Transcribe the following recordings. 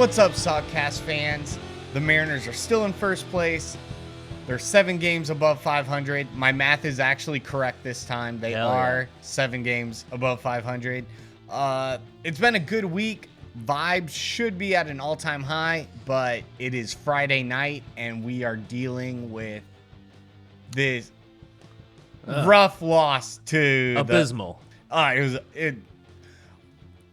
What's up, Sogcast fans? The Mariners are still in first place. They're 7 games above 500. My math is actually correct this time. They are 7 games above 500. It's been a good week. Vibes should be at an all-time high, but it is Friday night, and we are dealing with this rough loss to abysmal. Our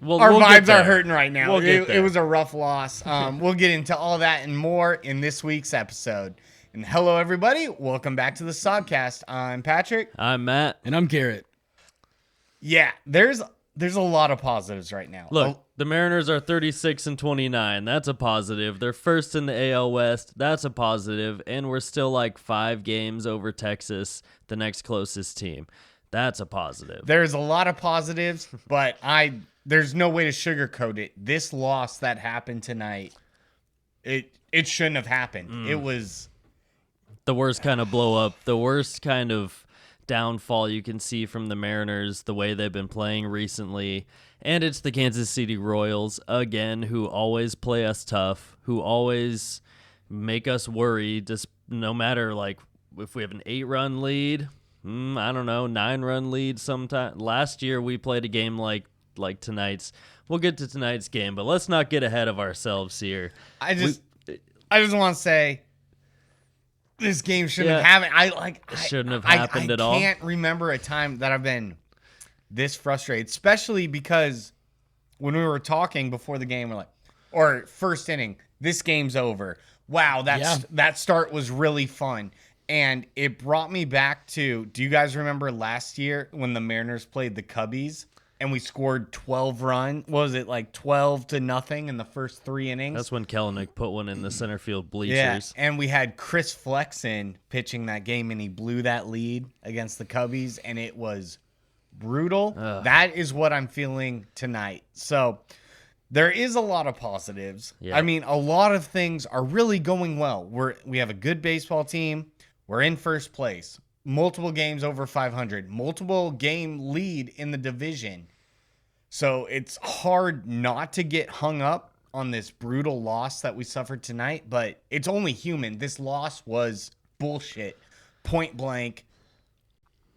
We'll vibes are hurting right now. We'll it was a rough loss. We'll get into all that and more in this week's episode. And hello, everybody. Welcome back to the Sogcast. I'm Patrick. I'm Matt. And I'm Garrett. Yeah, there's a lot of positives right now. Look, the Mariners are 36-29. That's a positive. They're first in the AL West. That's a positive. And we're still like 5 games over Texas, the next closest team. That's a positive. There's a lot of positives, but there's no way to sugarcoat it. This loss that happened tonight, it shouldn't have happened. It was the worst kind of blow up, the worst kind of downfall you can see from the Mariners, the way they've been playing recently. And it's the Kansas City Royals, again, who always play us tough, who always make us worry, just no matter, like, if we have an 8-run lead, I don't know, 9-run lead sometime. Last year, we played a game like tonight's. We'll get to tonight's game, but let's not get ahead of ourselves here. I just want to say this game shouldn't have happened. Shouldn't have happened at all. I can't remember a time that I've been this frustrated, especially because when we were talking before the game, we're like, or first inning, this game's over. Wow, that start was really fun. And it brought me back to, do you guys remember last year when the Mariners played the Cubbies and we scored 12 runs? What was it, like 12-0 in the first 3 innings? That's when Kelenic put one in the center field bleachers. Yeah, and we had Chris Flexen pitching that game, and he blew that lead against the Cubbies, and it was brutal. That is what I'm feeling tonight. So there is a lot of positives. Yeah. I mean, a lot of things are really going well. We have a good baseball team. We're in first place. Multiple games over 500. Multiple game lead in the division. So it's hard not to get hung up on this brutal loss that we suffered tonight, but it's only human. This loss was bullshit. Point blank.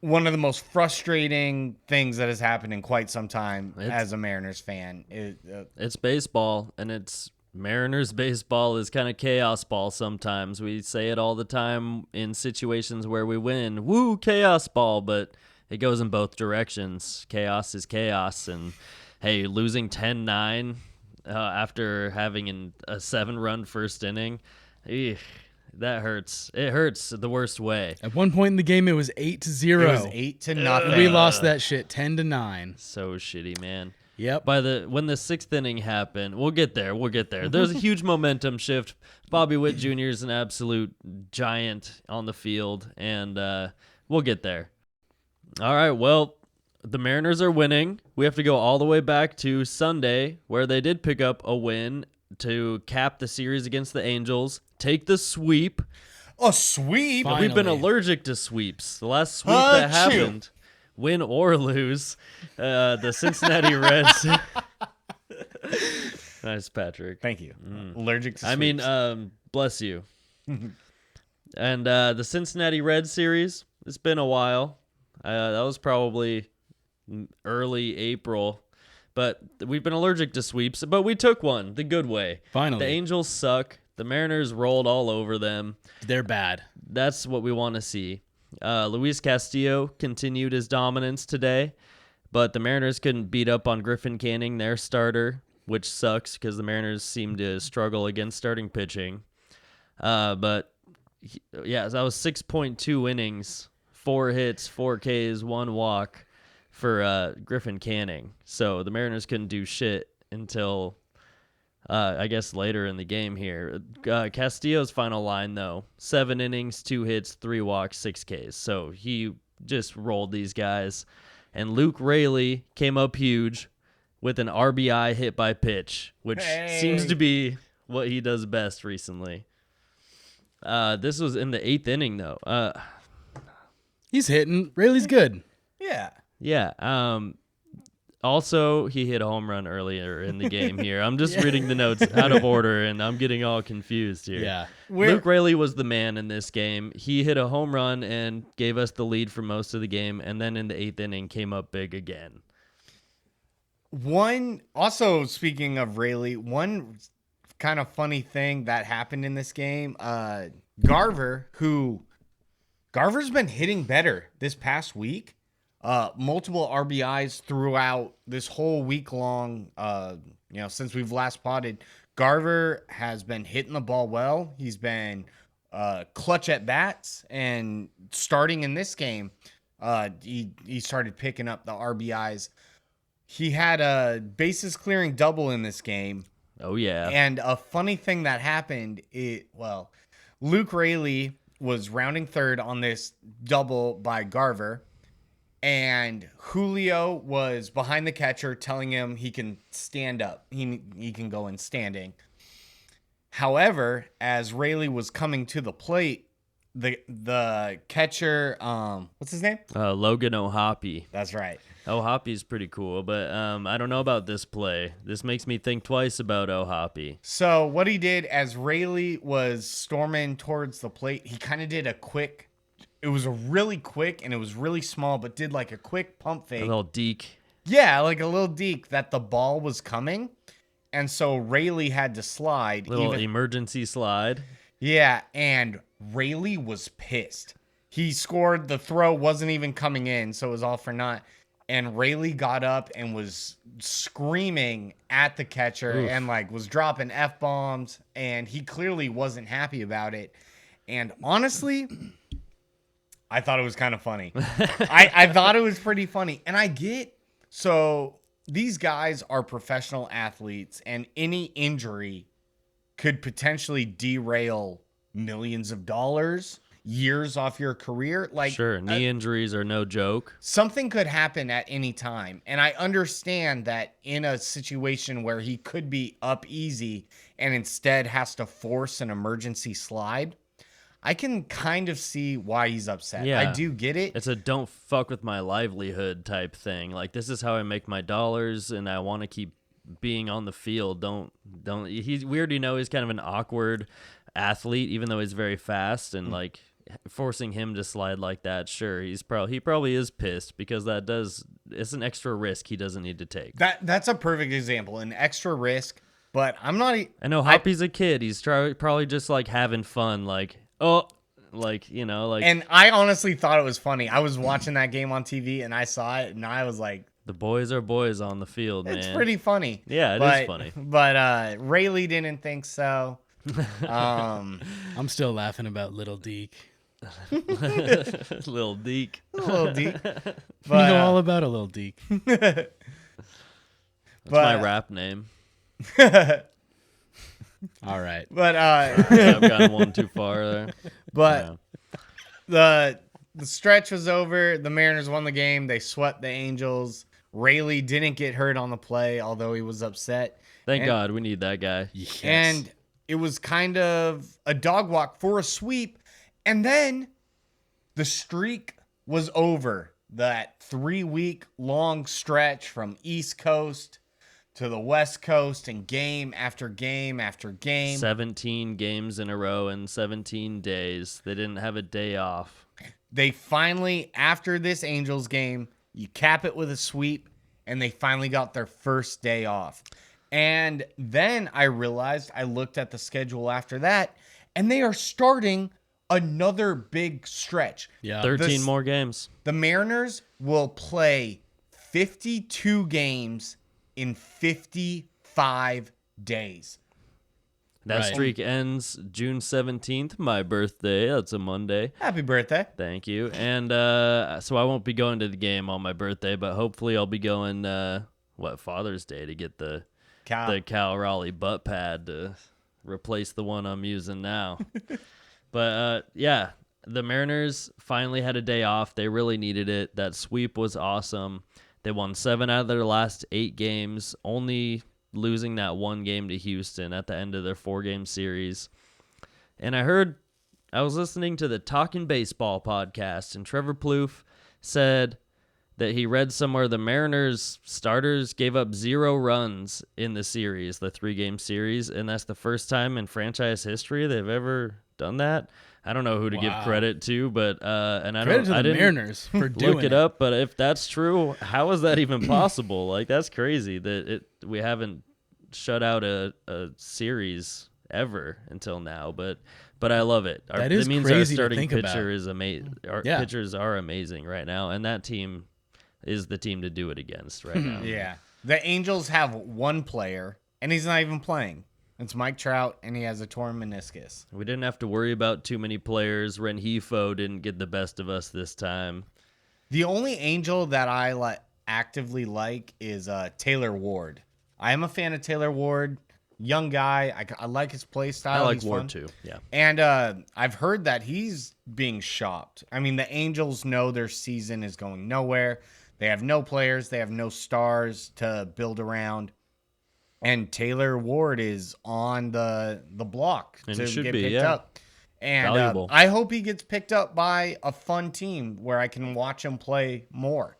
One of the most frustrating things that has happened in quite some time as a Mariners fan. It's baseball, and it's Mariners baseball is kind of chaos ball sometimes. We say it all the time in situations where we win. Woo, chaos ball, but it goes in both directions. Chaos is chaos, and hey, losing 10-9 after having a 7-run first inning, that hurts. It hurts the worst way. At one point in the game, it was 8-0. It was 8-0. We lost that shit 10-9. So shitty, man. Yep. When the 6th inning happened, we'll get there. There's a huge momentum shift. Bobby Witt Jr. is an absolute giant on the field, and we'll get there. All right, well, the Mariners are winning. We have to go all the way back to Sunday, where they did pick up a win to cap the series against the Angels, take the sweep. A sweep? Finally. We've been allergic to sweeps. The last sweep that happened, win or lose, the Cincinnati Reds. Nice, Patrick. Thank you. Allergic to sweeps. I mean, bless you. And the Cincinnati Reds series, it's been a while. That was probably early April. But we've been allergic to sweeps, but we took one the good way. Finally. The Angels suck. The Mariners rolled all over them. They're bad. That's what we want to see. Luis Castillo continued his dominance today, but the Mariners couldn't beat up on Griffin Canning, their starter, which sucks because the Mariners seem to struggle against starting pitching. That was 6.2 innings, 4 hits, 4 Ks, 1 walk for Griffin Canning. So the Mariners couldn't do shit until I guess later in the game here. Castillo's final line, though, 7 innings, 2 hits, 3 walks, 6 Ks. So he just rolled these guys. And Luke Raley came up huge with an RBI hit by pitch, which seems to be what he does best recently. This was in the 8th inning, though. He's hitting. Rayleigh's good. Yeah. Yeah. Also, he hit a home run earlier in the game here. I'm just reading the notes out of order, and I'm getting all confused here. Yeah. Luke Raley was the man in this game. He hit a home run and gave us the lead for most of the game, and then in the 8th inning came up big again. Also, speaking of Rayleigh, one kind of funny thing that happened in this game, Garver's been hitting better this past week. Multiple RBIs throughout this whole week long, since we've last potted. Garver has been hitting the ball well. He's been clutch at bats, and starting in this game, he started picking up the RBIs. He had a bases clearing double in this game. Oh, yeah. And a funny thing that happened, Luke Raley was rounding third on this double by Garver, and Julio was behind the catcher telling him he can stand up. He can go in standing. However, as Raley was coming to the plate, the catcher, what's his name? Logan O'Hoppe. That's right. O'Hoppe's pretty cool, but I don't know about this play. This makes me think twice about O'Hoppe. So what he did as Raley was storming towards the plate, he kind of did it was a really quick and it was really small, but did like a quick pump fake. A little deke. Yeah, like a little deke that the ball was coming. And so Raley had to slide. Little emergency slide. Yeah, and Raley was pissed. He scored, the throw wasn't even coming in, so it was all for naught. And Raley got up and was screaming at the catcher and was dropping F-bombs, and he clearly wasn't happy about it. And honestly, I thought it was kind of funny. I thought it was pretty funny. And so these guys are professional athletes, and any injury could potentially derail millions of dollars, years off your career. Sure, knee injuries are no joke. Something could happen at any time. And I understand that in a situation where he could be up easy and instead has to force an emergency slide, I can kind of see why he's upset. Yeah. I do get it. It's a don't fuck with my livelihood type thing. Like, this is how I make my dollars, and I want to keep being on the field. We already know he's kind of an awkward athlete, even though he's very fast, and forcing him to slide like that, sure, he probably is pissed, because it's an extra risk he doesn't need to take. That's a perfect example, an extra risk. But I'm not. I know Hoppy's a kid. He's probably just having fun, And I honestly thought it was funny. I was watching that game on TV and I saw it and I was like, the boys are boys on the field, man. It's pretty funny. Yeah, it is funny. But Rayleigh didn't think so. I'm still laughing about Little Deke. Little Deke. Little Deke. But, you know all about a Little Deke. That's my rap name. All right. But I've gotten one too far there. But the stretch was over. The Mariners won the game. They swept the Angels. Rayleigh didn't get hurt on the play, although he was upset. Thank God, we need that guy. Yes. And it was kind of a dog walk for a sweep. And then the streak was over. That 3-week long stretch from East Coast to the West Coast, and game after game after game. 17 games in a row in 17 days. They didn't have a day off. They finally, after this Angels game, you cap it with a sweep, and they finally got their first day off. And then I realized, I looked at the schedule after that, and they are starting another big stretch. Yeah. 13 more games. The Mariners will play 52 games in 55 days. That Right. streak ends June 17th, my birthday. That's a Monday. Happy birthday. Thank you. And so I won't be going to the game on my birthday, but hopefully I'll be going, Father's Day, to get the Cal Raleigh butt pad to replace the one I'm using now. But, the Mariners finally had a day off. They really needed it. That sweep was awesome. They won 7 out of their last 8 games, only losing that one game to Houston at the end of their 4-game series. And I was listening to the Talkin' Baseball podcast, and Trevor Plouffe said that he read somewhere the Mariners starters gave up 0 runs in the series, the 3-game series, and that's the first time in franchise history they've ever done that. I don't know who to give credit to, but and I didn't Mariners for doing look it up, but if that's true, how is that even possible? Like, that's crazy that we haven't shut out a series ever until now, but I love it. That is it means crazy our to starting think pitcher about. is amazing. Our pitchers are amazing right now, and that team is the team to do it against right now. Yeah. The Angels have one player, and he's not even playing. It's Mike Trout, and he has a torn meniscus. We didn't have to worry about too many players. Rengifo didn't get the best of us this time. The only Angel that I actively like is Taylor Ward. I am a fan of Taylor Ward. Young guy. I like his play style. I like He's Ward fun. too. Yeah. And I've heard that he's being shopped. I mean, the Angels know their season is going nowhere. They have no players. They have no stars to build around. And Taylor Ward is on the block And to he should get be, picked yeah. up. And Valuable. I hope he gets picked up by a fun team where I can watch him play more.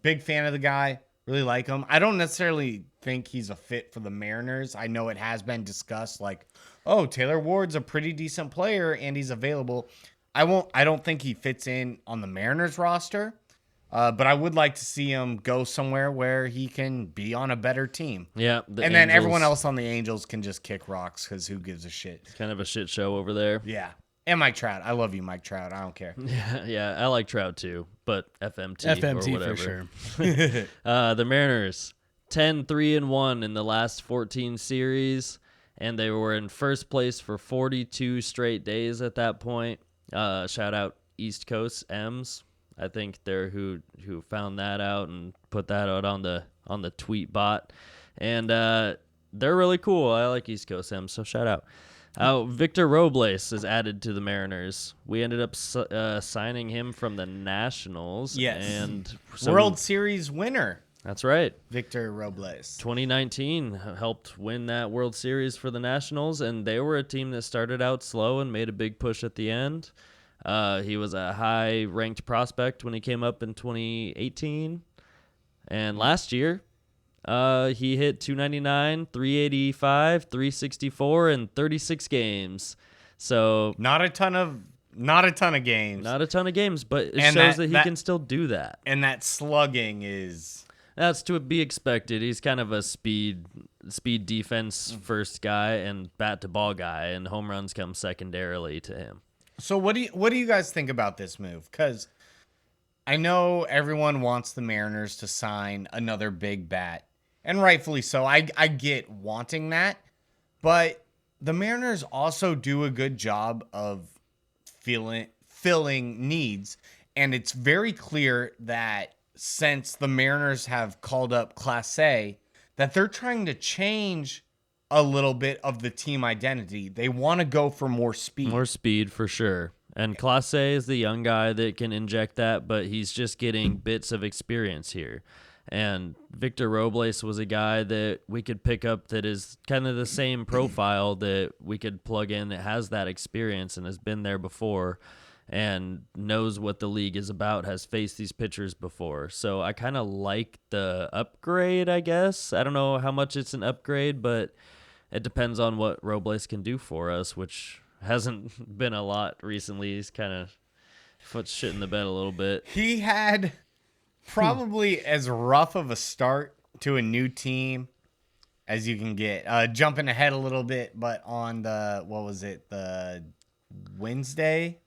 Big fan of the guy. Really like him. I don't necessarily think he's a fit for the Mariners. I know it has been discussed like, oh, Taylor Ward's a pretty decent player and he's available. I don't think he fits in on the Mariners roster. But I would like to see him go somewhere where he can be on a better team. Yeah. And then everyone else on the Angels can just kick rocks because who gives a shit? It's kind of a shit show over there. Yeah. And Mike Trout. I love you, Mike Trout. I don't care. Yeah, I like Trout too, but FMT or FMT whatever. for sure. The Mariners 10-3-1 in the last 14 series, and they were in first place for 42 straight days at that point. Shout out East Coast M's. I think they're who found that out and put that out on the tweet bot, and they're really cool. I like East Coast M's, so shout out. Victor Robles is added to the Mariners. We ended up signing him from the Nationals. Yes. And so World Series winner, that's right. Victor Robles. 2019 helped win that World Series for the Nationals, and they were a team that started out slow and made a big push at the end. He was a high-ranked prospect when he came up in 2018. And last year, he hit 299, 385, 364 in 36 games. So Not a ton of games. not a ton of games, but it And shows that- that he can still do that. And that slugging is That's to be expected. He's kind of a speed defense first guy and bat to ball guy, and home runs come secondarily to him. So what do you guys think about this move? Because I know everyone wants the Mariners to sign another big bat, and rightfully so. I get wanting that, but the Mariners also do a good job of filling needs, and it's very clear that since the Mariners have called up Class A, that they're trying to change a little bit of the team identity. They want to go for more speed. More speed for sure. And Clase is the young guy that can inject that, but he's just getting bits of experience here. And Victor Robles was a guy that we could pick up that is kind of the same profile that we could plug in that has that experience and has been there before and knows what the league is about, has faced these pitchers before. So I kind of like the upgrade, I guess. I don't know how much it's an upgrade, but it depends on what Robles can do for us, which hasn't been a lot recently. He's kind of put shit in the bed a little bit. He had probably as rough of a start to a new team as you can get. Jumping ahead a little bit, but on the Wednesday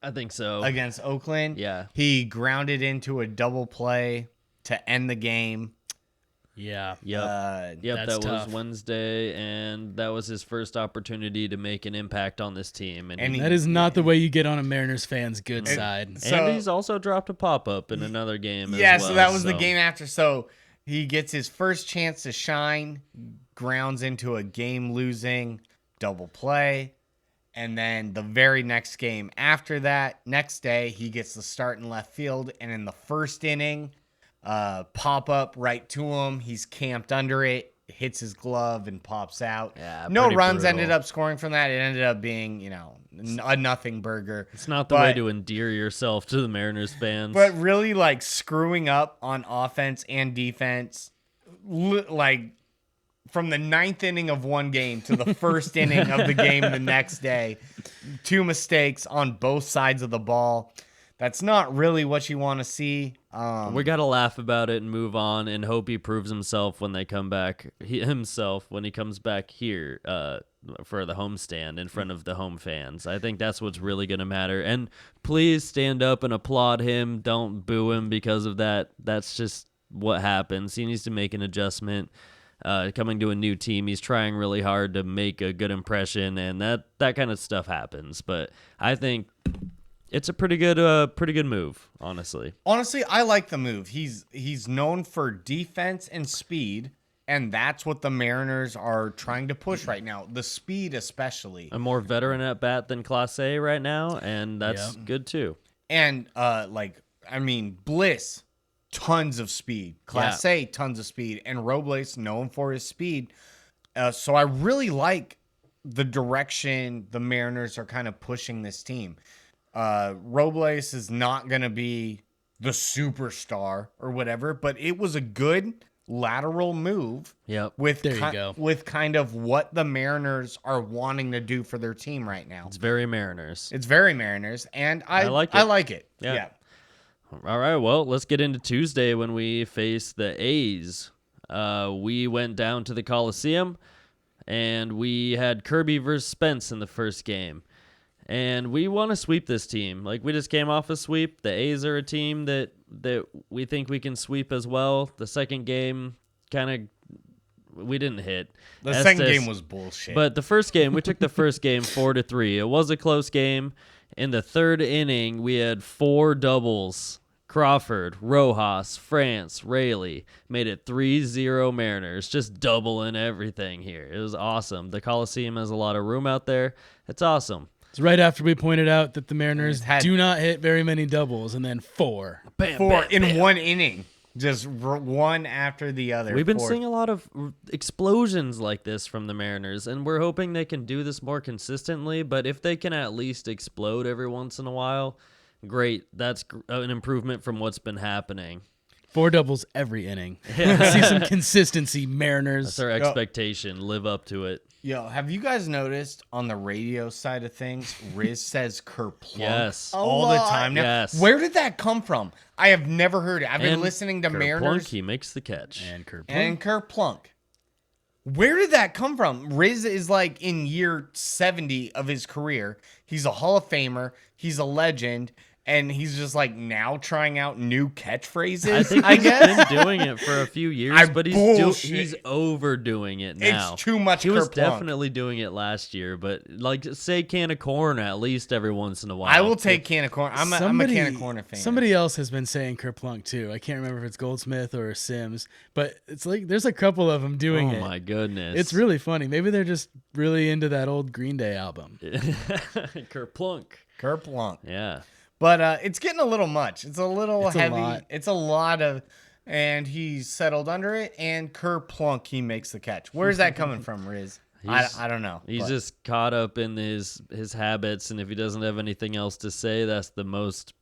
I think so. against Oakland, Yeah. he grounded into a double play to end the game. Yeah. Yep. Yep. That's That tough. was Wednesday, and that was his first opportunity to make an impact on this team. And That is not the way you get on a Mariners fan's good side. So- he's also dropped a pop-up in another game Yeah, as well. so that was the game after. So he gets his first chance to shine, grounds into a game-losing double play. And then the very next game after that, next day, he gets the start in left field. And in the first inning, pop up right to him. He's camped under it. hits his glove and pops out. Yeah, no pretty runs brutal. ended up scoring from that. It ended up being, a nothing burger. It's not the way to endear yourself to the Mariners fans. But really, like, screwing up on offense and defense, like, from the 9th inning of one game to the first inning of the game the next day, 2 mistakes on both sides of the ball. That's not really what you want to see. We got to laugh about it and move on and hope he proves himself when they come back, when he comes back here for the homestand in front of the home fans. I think that's what's really going to matter. And please stand up and applaud him. Don't boo him because of that. That's just what happens. He needs to make an adjustment. Coming to a new team, he's trying really hard to make a good impression, and that kind of stuff happens. But I think it's a pretty good move, honestly. Honestly, I like the move. He's known for defense and speed, and that's what the Mariners are trying to push right now. The speed, especially. A more veteran at bat than Clase A right now, and that's good too. And Bliss, tons of speed. Clase A, tons of speed, and Robles known for his speed. So I really like the direction the Mariners are kind of pushing this team. Robles is not going to be the superstar or whatever, but it was a good lateral move. Yep. With go. With kind of what the Mariners are wanting to do for their team right now. It's very Mariners. And I like it. I like it. Yeah. All right, well, let's get into Tuesday when we face the A's. We went down to the Coliseum, and we had Kirby versus Spence in the first game. And we want to sweep this team. Like, we just came off a sweep. The A's are a team that we think we can sweep as well. The second game, we didn't hit. The second game was bullshit. But the first game, we took the first game 4-3. It was a close game. In the third inning, we had 4 doubles. Crawford, Rojas, France, Rayleigh made it 3-0 Mariners, just doubling everything here. It was awesome. The Coliseum has a lot of room out there. It's awesome. It's right after we pointed out that the Mariners do not hit very many doubles, and then 4. Bam, four bam, in bam. one inning. Just one after the other. We've been seeing a lot of explosions like this from the Mariners, and we're hoping they can do this more consistently, but if they can at least explode every once in a while, great. That's an improvement from what's been happening. 4 doubles every inning. See some consistency, Mariners. That's our expectation. Live up to it. Yo, have you guys noticed on the radio side of things, Riz says Kerplunk Yes. all the time now? Yes. Where did that come from? I have never heard it. I've been listening to Kerplunk, Mariners he makes the catch. And Kerplunk. and Kerplunk. Where did that come from? Riz is like in year 70 of his career. He's a Hall of Famer. He's a legend. And he's just like now trying out new catchphrases. I think he's been doing it for a few years, but he's overdoing it now. It's too much. He was Kerplunk. definitely doing it last year, but like say can of corn at least every once in a while. I will take can of corn. I'm a can of corn fan. Somebody else has been saying Kerplunk too. I can't remember if it's Goldsmith or Sims, but it's like there's a couple of them doing it. Oh my goodness. It's really funny. Maybe they're just really into that old Green Day album. Kerplunk. Yeah. But it's getting a little much. It's a little heavy. It's a lot of, and he's settled under it. And Kerplunk, he makes the catch. Where's that coming from, Riz? I don't know. He's just caught up in his habits, and if he doesn't have anything else to say, that's the most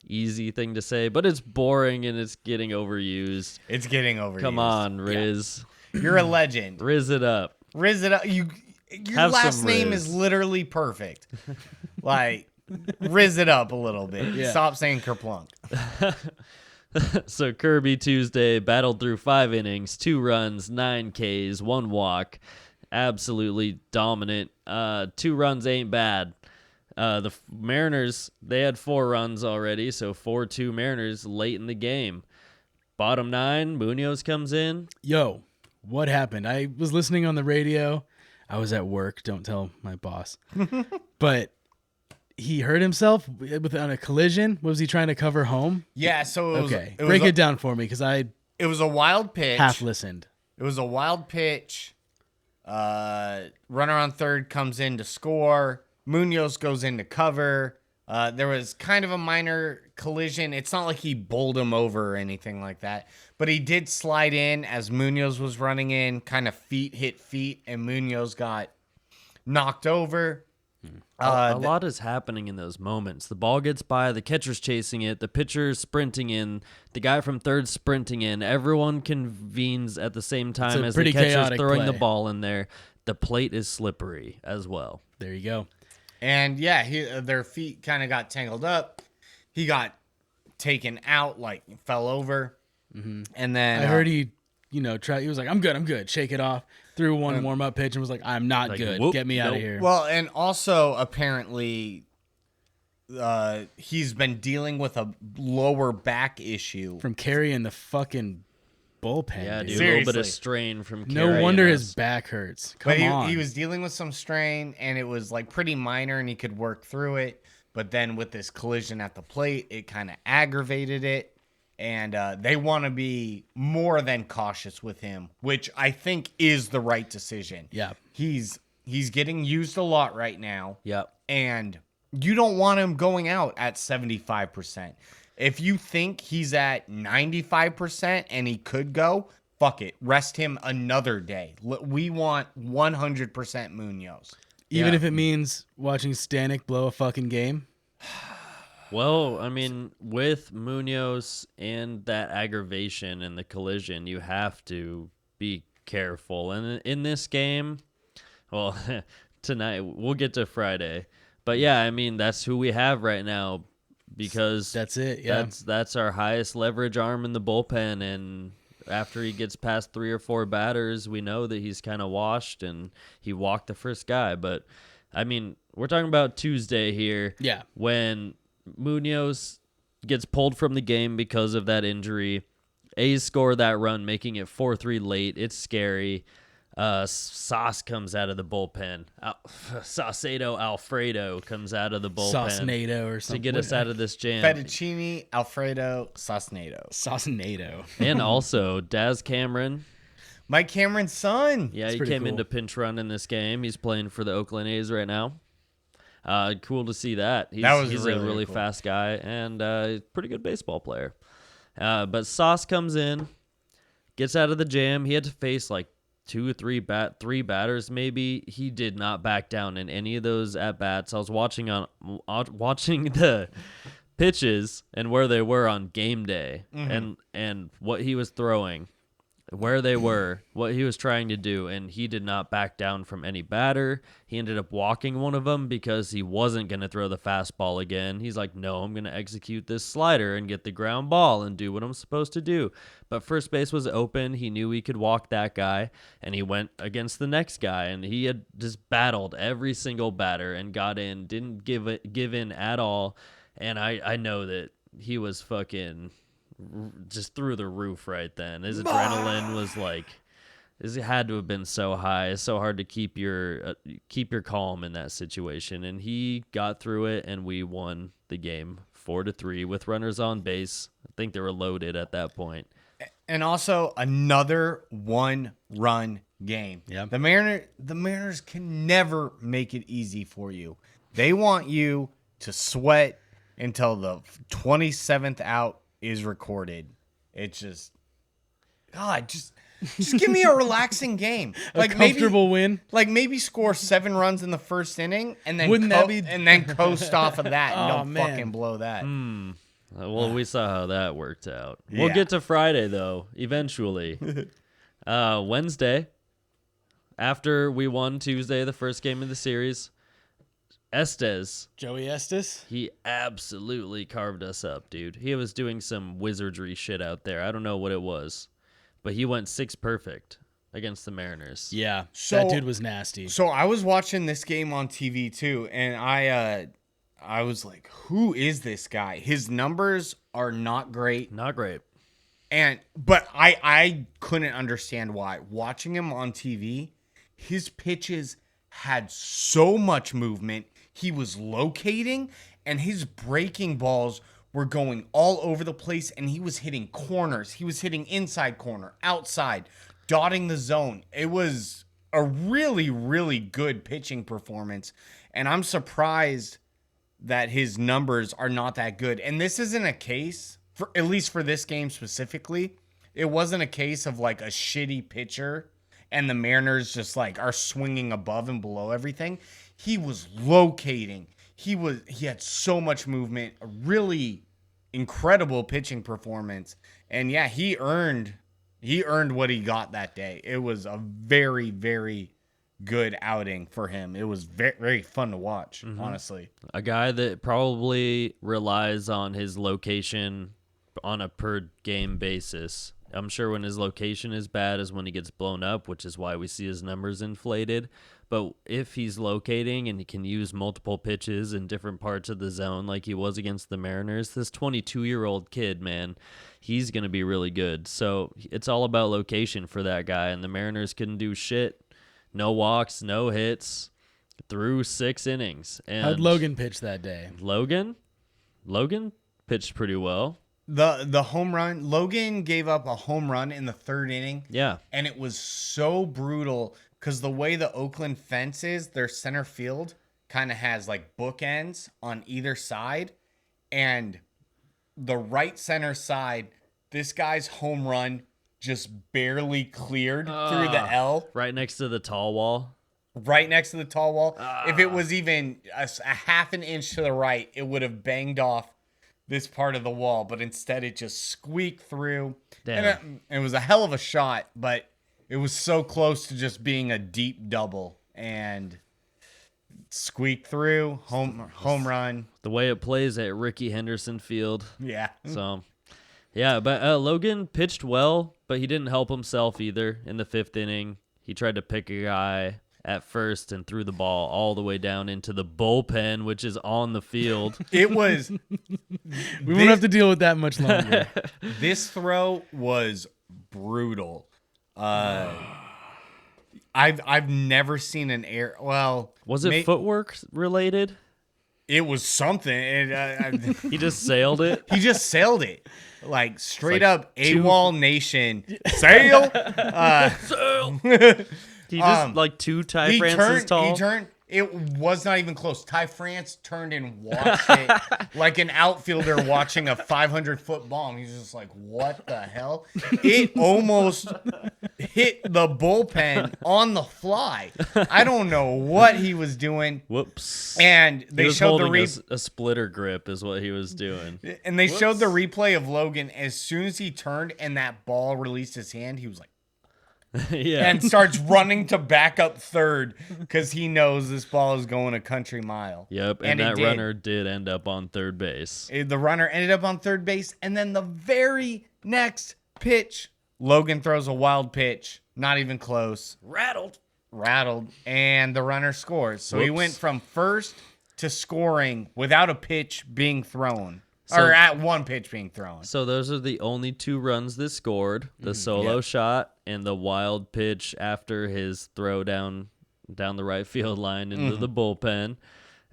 easy thing to say. But it's boring and it's getting overused. It's getting overused. Come on, Riz. Yeah. You're a legend. Riz it up. Riz it up. Your Have last some name Riz. is literally perfect. Like. Riz it up a little bit. Yeah. Stop saying Kerplunk. So Kirby Tuesday battled through 5 innings, 2 runs, 9 Ks, 1 walk. Absolutely dominant. 2 runs ain't bad. The Mariners, they had 4 runs already, so 4-2 Mariners late in the game. Bottom 9, Munoz comes in. Yo, what happened? I was listening on the radio. I was at work. Don't tell my boss. But he hurt himself on a collision. Was he trying to cover home? Yeah, so it was, okay. Break it down for me because I it was a wild pitch. half listened. It was a wild pitch. Runner on third comes in to score. Munoz goes in to cover. There was kind of a minor collision. It's not like he bowled him over or anything like that, but he did slide in as Munoz was running in, kind of feet hit feet, and Munoz got knocked over. A lot is happening in those moments. The ball gets by, the catcher's chasing it, the pitcher's sprinting in, the guy from third sprinting in. Everyone convenes at the same time as the pretty catcher's chaotic throwing the play. ball in there. The plate is slippery as well. There you go. And yeah, their feet kind of got tangled up. He got taken out, like fell over. And then I heard he, he was like, I'm good. Shake it off. Threw one warm-up pitch and was like, I'm not Like, good. whoop, Get me out of nope. here. Well, and also apparently he's been dealing with a lower back issue. From carrying the fucking bullpen. Yeah, dude. dude, a little bit Seriously. of strain from No carrying wonder us. his back hurts. Come But on. he was dealing with some strain, and it was like pretty minor, and he could work through it. But then with this collision at the plate, it kind of aggravated it. And they want to be more than cautious with him, which I think is the right decision. Yeah. He's getting used a lot right now. Yep. And you don't want him going out at 75%. If you think he's at 95% and he could go, fuck it. Rest him another day. We want 100% Munoz. Even Yeah. if it means watching Stanek blow a fucking game. Well, I mean, with Munoz and that aggravation and the collision, you have to be careful. And in this game, well, tonight, we'll get to Friday. But yeah, I mean, that's who we have right now because That's it. Yeah. that's our highest leverage arm in the bullpen. And after he gets past 3 or 4 batters, we know that he's kind of washed and he walked the first guy. But I mean, we're talking about Tuesday here. Yeah. When Munoz gets pulled from the game because of that injury. A's score that run, making it 4-3 late. It's scary. Sauce comes out of the bullpen. Saucedo Alfredo comes out of the bullpen Saucenado or to something. get us out of this jam. Fettuccine Alfredo Saucenado. Saucenado. And also Daz Cameron. Mike Cameron's son. Yeah, That's he pretty came cool. into pinch run in this game. He's playing for the Oakland A's right now. Cool to see that. He's a really really cool. fast guy and pretty good baseball player. But Sauce comes in, gets out of the jam. He had to face like 2 or 3 batters maybe. He did not back down in any of those at bats. I was watching the pitches and where they were on game day and what he was throwing, where they were, what he was trying to do, and he did not back down from any batter. He ended up walking one of them because he wasn't going to throw the fastball again. He's like, no, I'm going to execute this slider and get the ground ball and do what I'm supposed to do. But first base was open. He knew he could walk that guy, and he went against the next guy, and he had just battled every single batter and got in, didn't give in at all. And I know that he was fucking just through the roof right then. His adrenaline was like, it had to have been so high. It's so hard to keep your calm in that situation. And he got through it, and we won the game 4-3 with runners on base. I think they were loaded at that point. And also another 1-run game. Yeah. The Mariners can never make it easy for you. They want you to sweat until the 27th out is recorded. It's just, God, just give me a relaxing game. A comfortable win. Like maybe score 7 runs in the first inning, and then Wouldn't that be- and then coast off of that and Oh, don't man. fucking blow that. Well, we saw how that worked out. We'll Yeah. get to Friday, though, eventually. Wednesday, after we won Tuesday, the first game of the series, Estes, Joey Estes. he absolutely carved us up, dude. He was doing some wizardry shit out there. I don't know what it was, but he went 6 perfect against the Mariners. Yeah. So- that dude was nasty. So I was watching this game on TV too, and I was like, who is this guy? His numbers are not great. Not great. But I couldn't understand why. Watching him on TV, his pitches had so much movement. He was locating, and his breaking balls were going all over the place, and he was hitting corners. He was hitting inside corner, outside, dotting the zone. It was a really, really good pitching performance, and I'm surprised that his numbers are not that good. And this isn't a case, for at least for this game specifically, it wasn't a case of like a shitty pitcher and the Mariners just like are swinging above and below everything. He was locating. He had so much movement, a really incredible pitching performance. And yeah, he earned what he got that day. It was a very, very good outing for him. It was very, very fun to watch, honestly. A guy that probably relies on his location on a per game basis. I'm sure when his location is bad is when he gets blown up, which is why we see his numbers inflated. But if he's locating and he can use multiple pitches in different parts of the zone like he was against the Mariners, this 22-year-old kid, man, he's going to be really good. So it's all about location for that guy, and the Mariners couldn't do shit. No walks, no hits, through 6 innings. And how'd Logan pitch that day? Logan pitched pretty well. The home run, Logan gave up a home run in the 3rd inning. Yeah. And it was so brutal because the way the Oakland fence is, their center field kind of has like bookends on either side. And the right center side, this guy's home run just barely cleared through the L. Right next to the tall wall. Right next to the tall wall. If it was even a half an inch to the right, it would have banged off this part of the wall. But instead, it just squeaked through. Damn. And it was a hell of a shot, but it was so close to just being a deep double. And squeaked through, home run. The way it plays at Rickey Henderson Field. Yeah. So, yeah, but Logan pitched well, but he didn't help himself either in the 5th inning. He tried to pick a guy at first and threw the ball all the way down into the bullpen, which is on the field. It was. We won't have to deal with that much longer. This throw was brutal. I've never seen an air. Well, Was it footwork related? It was something. He just sailed it. He just sailed it, like straight like up AWOL Nation sail. Sail. He just like 2 Ty Francis tall. He turned. It was not even close. Ty France turned and watched it like an outfielder watching a 500-foot bomb. He's just like, what the hell? It almost hit the bullpen on the fly. I don't know what he was doing. Whoops. And He they was showed holding a splitter grip is what he was doing. And they showed the replay of Logan. As soon as he turned and that ball released his hand, he was like, Yeah. and starts running to back up third because he knows this ball is going a country mile. Yep, and that runner did end up on third base. The runner ended up on third base, and then the very next pitch, Logan throws a wild pitch, not even close. Rattled, and the runner scores. So he went from first to scoring without a pitch being thrown. Or at one pitch being thrown. So those are the only 2 runs that scored, the solo shot and the wild pitch after his throw down the right field line into the bullpen.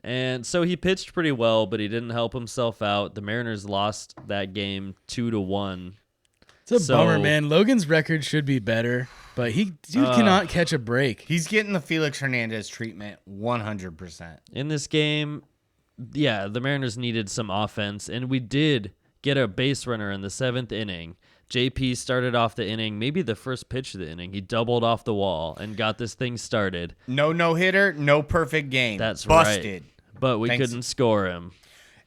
And so he pitched pretty well, but he didn't help himself out. The Mariners lost that game 2-1. It's a bummer, man. Logan's record should be better, but dude cannot catch a break. He's getting the Felix Hernandez treatment 100%. In this game, yeah, the Mariners needed some offense, and we did get a base runner in the 7th inning. JP started off the inning, maybe the first pitch of the inning. He doubled off the wall and got this thing started. No hitter, no perfect game. That's busted. Right. But we couldn't score him.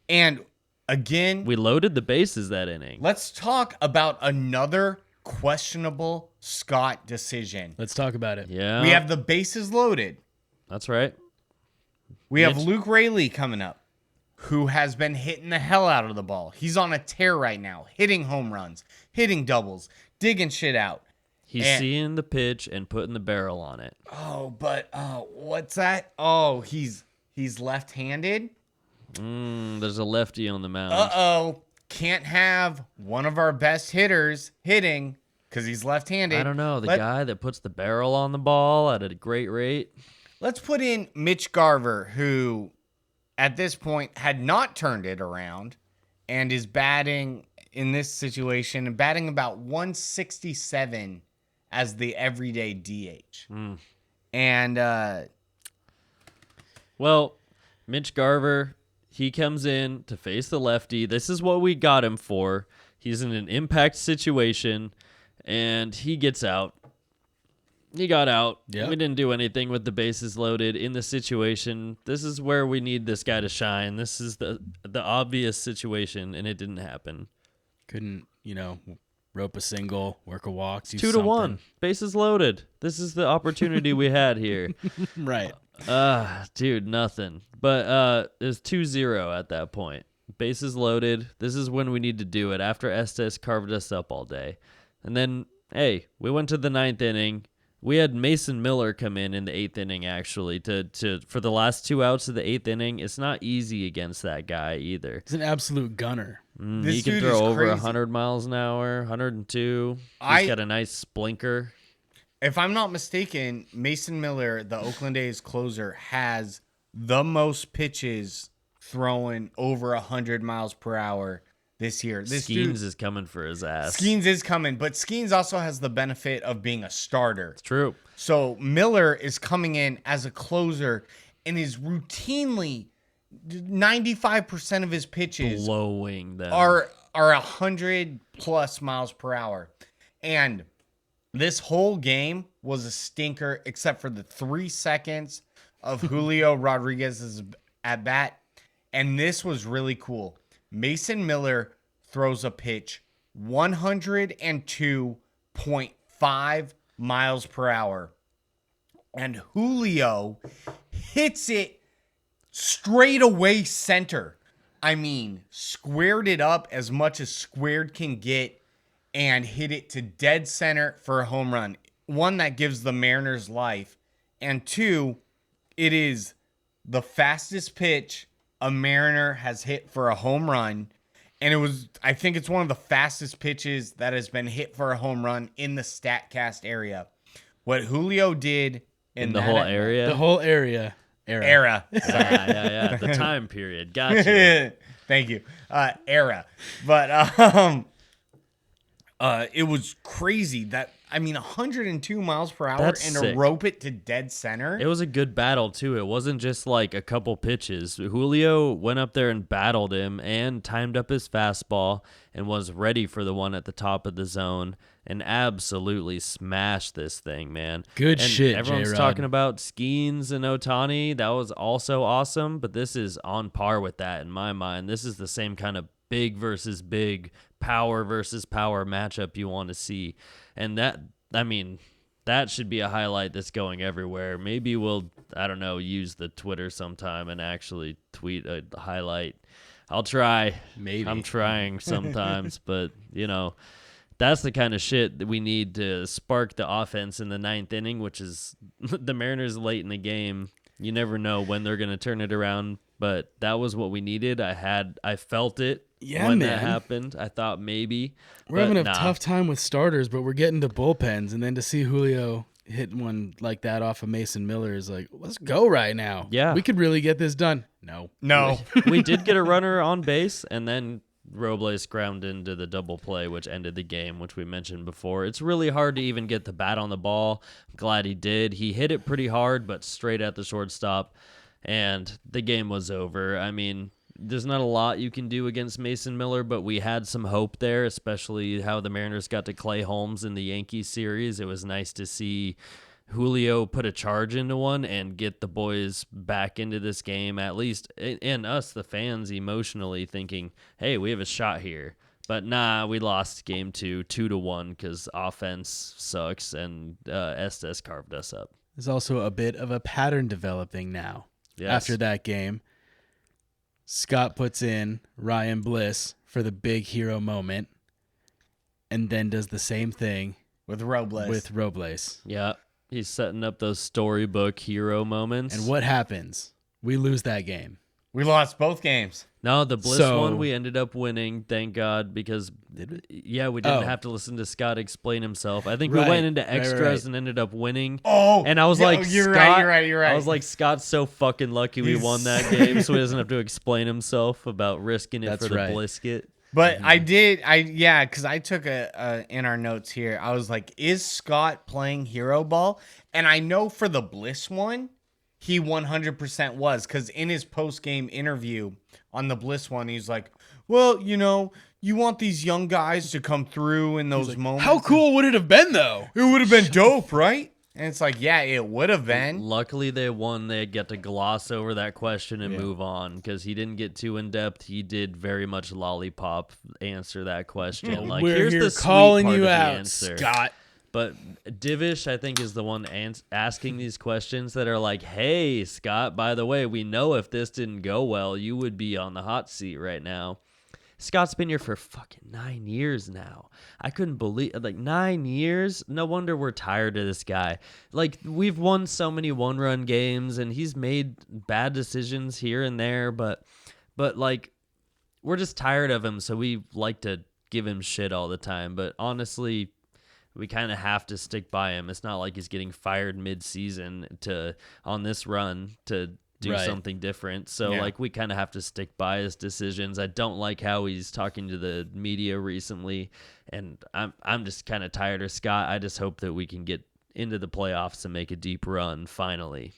And again, we loaded the bases that inning. Let's talk about another questionable Scott decision. Let's talk about it. Yeah. We have the bases loaded. That's right. We have Luke Raley coming up, who has been hitting the hell out of the ball. He's on a tear right now, hitting home runs, hitting doubles, digging shit out. He's seeing the pitch and putting the barrel on it. What's that? Oh, he's left-handed. There's a lefty on the mound. Can't have one of our best hitters hitting because he's left-handed. I don't know. The guy that puts the barrel on the ball at a great rate. Let's put in Mitch Garver, who at this point had not turned it around and is batting in this situation, batting about 167 as the everyday DH. And well, Mitch Garver, He comes in to face the lefty. This is what we got him for. He's in an impact situation, and he gets out. He got out. Yep. We didn't do anything with the bases loaded in the situation. This is where we need this guy to shine. This is the obvious situation, and it didn't happen. Couldn't, rope a single, work a walk, do 2-1. Bases loaded. This is the opportunity we had here. Right. Dude, nothing. But it was 2-0 at that point. Bases loaded. This is when we need to do it after Estes carved us up all day. And then, hey, we went to the 9th inning. We had Mason Miller come in the 8th inning, actually, to for the last 2 outs of the 8th inning. It's not easy against that guy either. He's an absolute gunner. He can throw over 100 miles an hour, 102. He's got a nice splinker. If I'm not mistaken, Mason Miller, the Oakland A's closer, has the most pitches throwing over 100 miles per hour this year. Skeens is coming for his ass. Skeens is coming, but Skeens also has the benefit of being a starter. It's true. So Miller is coming in as a closer and is routinely 95% of his pitches blowing them are 100 plus miles per hour. And this whole game was a stinker except for the 3 seconds of Julio Rodriguez's at bat. And this was really cool. Mason Miller throws a pitch 102.5 miles per hour. And Julio hits it straight away center. I mean, squared it up as much as squared can get and hit it to dead center for a home run. One, that gives the Mariners life. And 2, it is the fastest pitch a Mariner has hit for a home run. And I think it's one of the fastest pitches that has been hit for a home run in the StatCast area. What Julio did in the whole area? The whole era. Yeah. The time period. Gotcha. Thank you. Era. But it was crazy that, 102 miles per hour That's and sick. to rope it to dead center. It was a good battle, too. It wasn't just like a couple pitches. Julio went up there and battled him and timed up his fastball and was ready for the one at the top of the zone and absolutely smashed this thing, man. Good shit, Everyone's J-Rod. talking about Skeens and Ohtani. That was also awesome, but this is on par with that in my mind. This is the same kind of big versus big, power versus power matchup you want to see. And that should be a highlight that's going everywhere. Maybe we'll, use the Twitter sometime and actually tweet a highlight. I'll try. Maybe. I'm trying sometimes, but, that's the kind of shit that we need to spark the offense in the 9th inning, which is the Mariners late in the game. You never know when they're going to turn it around, but that was what we needed. I felt it. Yeah, when man. that happened, I thought maybe. We're having a tough time with starters, but we're getting to bullpens, and then to see Julio hit one like that off of Mason Miller is like, let's go right now. Yeah. We could really get this done. No. We did get a runner on base, and then Robles ground into the double play, which ended the game, which we mentioned before. It's really hard to even get the bat on the ball. I'm glad he did. He hit it pretty hard, but straight at the shortstop, and the game was over. There's not a lot you can do against Mason Miller, but we had some hope there, especially how the Mariners got to Clay Holmes in the Yankees series. It was nice to see Julio put a charge into one and get the boys back into this game, at least, and us, the fans, emotionally thinking, hey, we have a shot here. But nah, we lost game 2-1, because offense sucks, and Estes carved us up. There's also a bit of a pattern developing now. Yes. After that game, Scott puts in Ryan Bliss for the big hero moment, and then does the same thing with Robles. Yeah, he's setting up those storybook hero moments. And what happens? We lose that game. We lost both games. No, the Bliss one we ended up winning, thank God, because Did we? Yeah, we didn't have to listen to Scott explain himself. I think Right, we went into extras right. and ended up winning. Oh, And I was yeah, like, you're Scott, right. I was like, Scott's so fucking lucky we won that game, so he doesn't have to explain himself about risking it That's for the right. blisket. But because I took a in our notes here, I was like, is Scott playing hero ball? And I know for the Bliss one, he 100% was, because in his post-game interview on the Bliss one, he's like, well, you want these young guys to come through in those moments. How cool would it have been, though? It would have been dope, right? And it's like, yeah, it would have been. Luckily, they won. They get to gloss over that question and move on because he didn't get too in depth. He did very much lollipop answer that question. Like, We're here's here the sweet calling part you of the out, answer. Scott. But Divish, I think, is the one asking these questions that are like, hey, Scott, by the way, we know if this didn't go well, you would be on the hot seat right now. Scott's been here for fucking 9 years now. I couldn't believe, 9 years? No wonder we're tired of this guy. Like, we've won so many one-run games, and he's made bad decisions here and there, but like, we're just tired of him, so we like to give him shit all the time. But honestly, we kind of have to stick by him. It's not like he's getting fired mid-season on this run to do something different. So we kind of have to stick by his decisions. I don't like how he's talking to the media recently, and I'm just kind of tired of Scott. I just hope that we can get into the playoffs and make a deep run finally.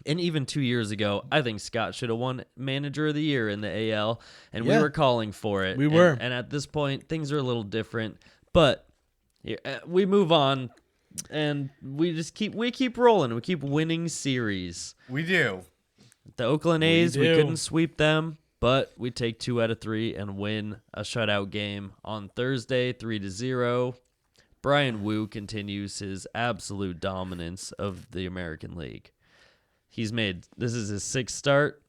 And even 2 years ago, I think Scott should have won Manager of the Year in the AL, and we were calling for it. We were. And at this point, things are a little different, but we move on. And we keep rolling. We keep winning series. We do. The Oakland A's, we couldn't sweep them, but we take 2 out of 3 and win a shutout game on Thursday, 3-0. Brian Wu continues his absolute dominance of the American League. This is his 6th start.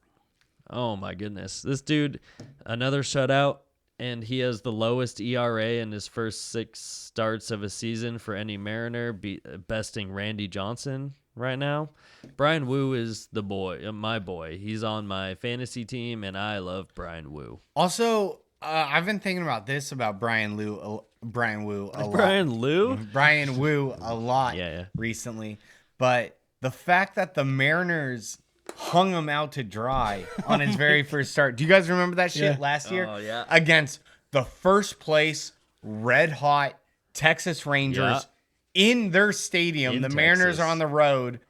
Oh my goodness. This dude, another shutout. And he has the lowest ERA in his first 6 starts of a season for any Mariner, besting Randy Johnson right now. Brian Wu is the boy, my boy. He's on my fantasy team, and I love Brian Wu. Also, I've been thinking about this about Brian Wu a lot. Brian Wu? Brian Wu a lot recently. But the fact that the Mariners hung him out to dry on his very first start. Do you guys remember that shit last year? Oh, yeah. Against the first place, red hot Texas Rangers in their stadium. The Mariners are on the road,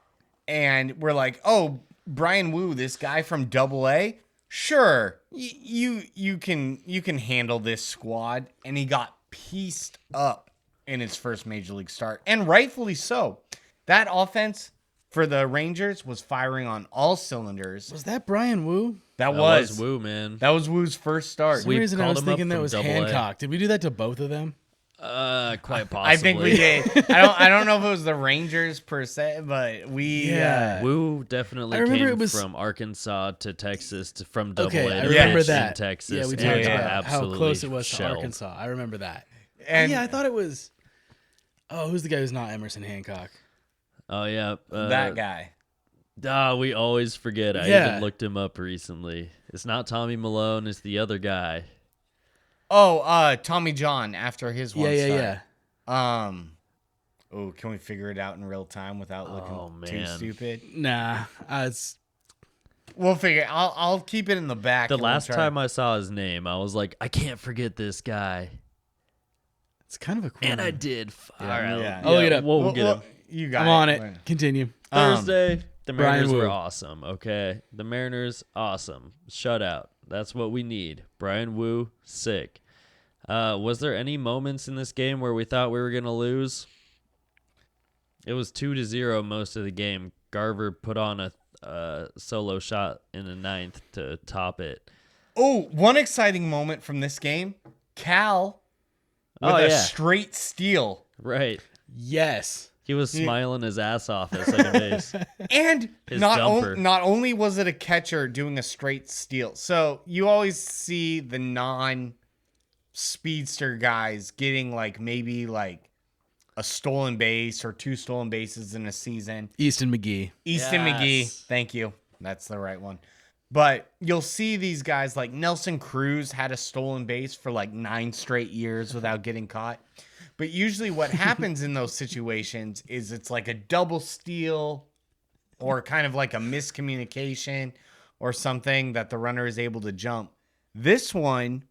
and we're like, oh, Brian Wu, this guy from Double-A, sure, you can handle this squad. And he got pieced up in his first major league start, and rightfully so. That offense for the Rangers was firing on all cylinders. Was that Brian Wu? That was Wu, man. That was Wu's first start. For some reason I was thinking that was Hancock. Did we do that to both of them? Quite possibly. I think we did. I don't know if it was the Rangers per se, but we. Wu definitely came from Arkansas to Texas, from Double-A to I remember that. in Texas. Yeah, we talked about how absolutely close it was to shelled. Arkansas. I remember that. And I thought it was. Oh, who's the guy who's not Emerson Hancock? Oh yeah, that guy. We always forget. I even looked him up recently. It's not Tommy Malone. It's the other guy. Oh, Tommy John after his one start. Yeah. Can we figure it out in real time without looking too stupid? Nah, We'll figure. I'll keep it in the back. The last time I saw his name, I was like, I can't forget this guy. It's kind of a cool And name. I did. Yeah, All right, yeah. I'll look it up. We'll get him. You got I'm on it. Continue. Thursday, the Mariners Brian Wu. were awesome, okay? The Mariners, awesome. Shutout. That's what we need. Brian Wu, sick. Was there any moments in this game where we thought we were going to lose? It was 2-0 most of the game. Garver put on a solo shot in the 9th to top it. Oh, one exciting moment from this game. Cal with a straight steal. Right. Yes. He was smiling his ass off at second base. And His not only was it a catcher doing a straight steal. So you always see the non-speedster guys getting maybe a stolen base or 2 stolen bases in a season. Easton McGee. McGee. Thank you. That's the right one. But you'll see these guys like Nelson Cruz had a stolen base for 9 straight years without getting caught. But usually what happens in those situations is it's like a double steal or kind of like a miscommunication or something that the runner is able to jump. This one,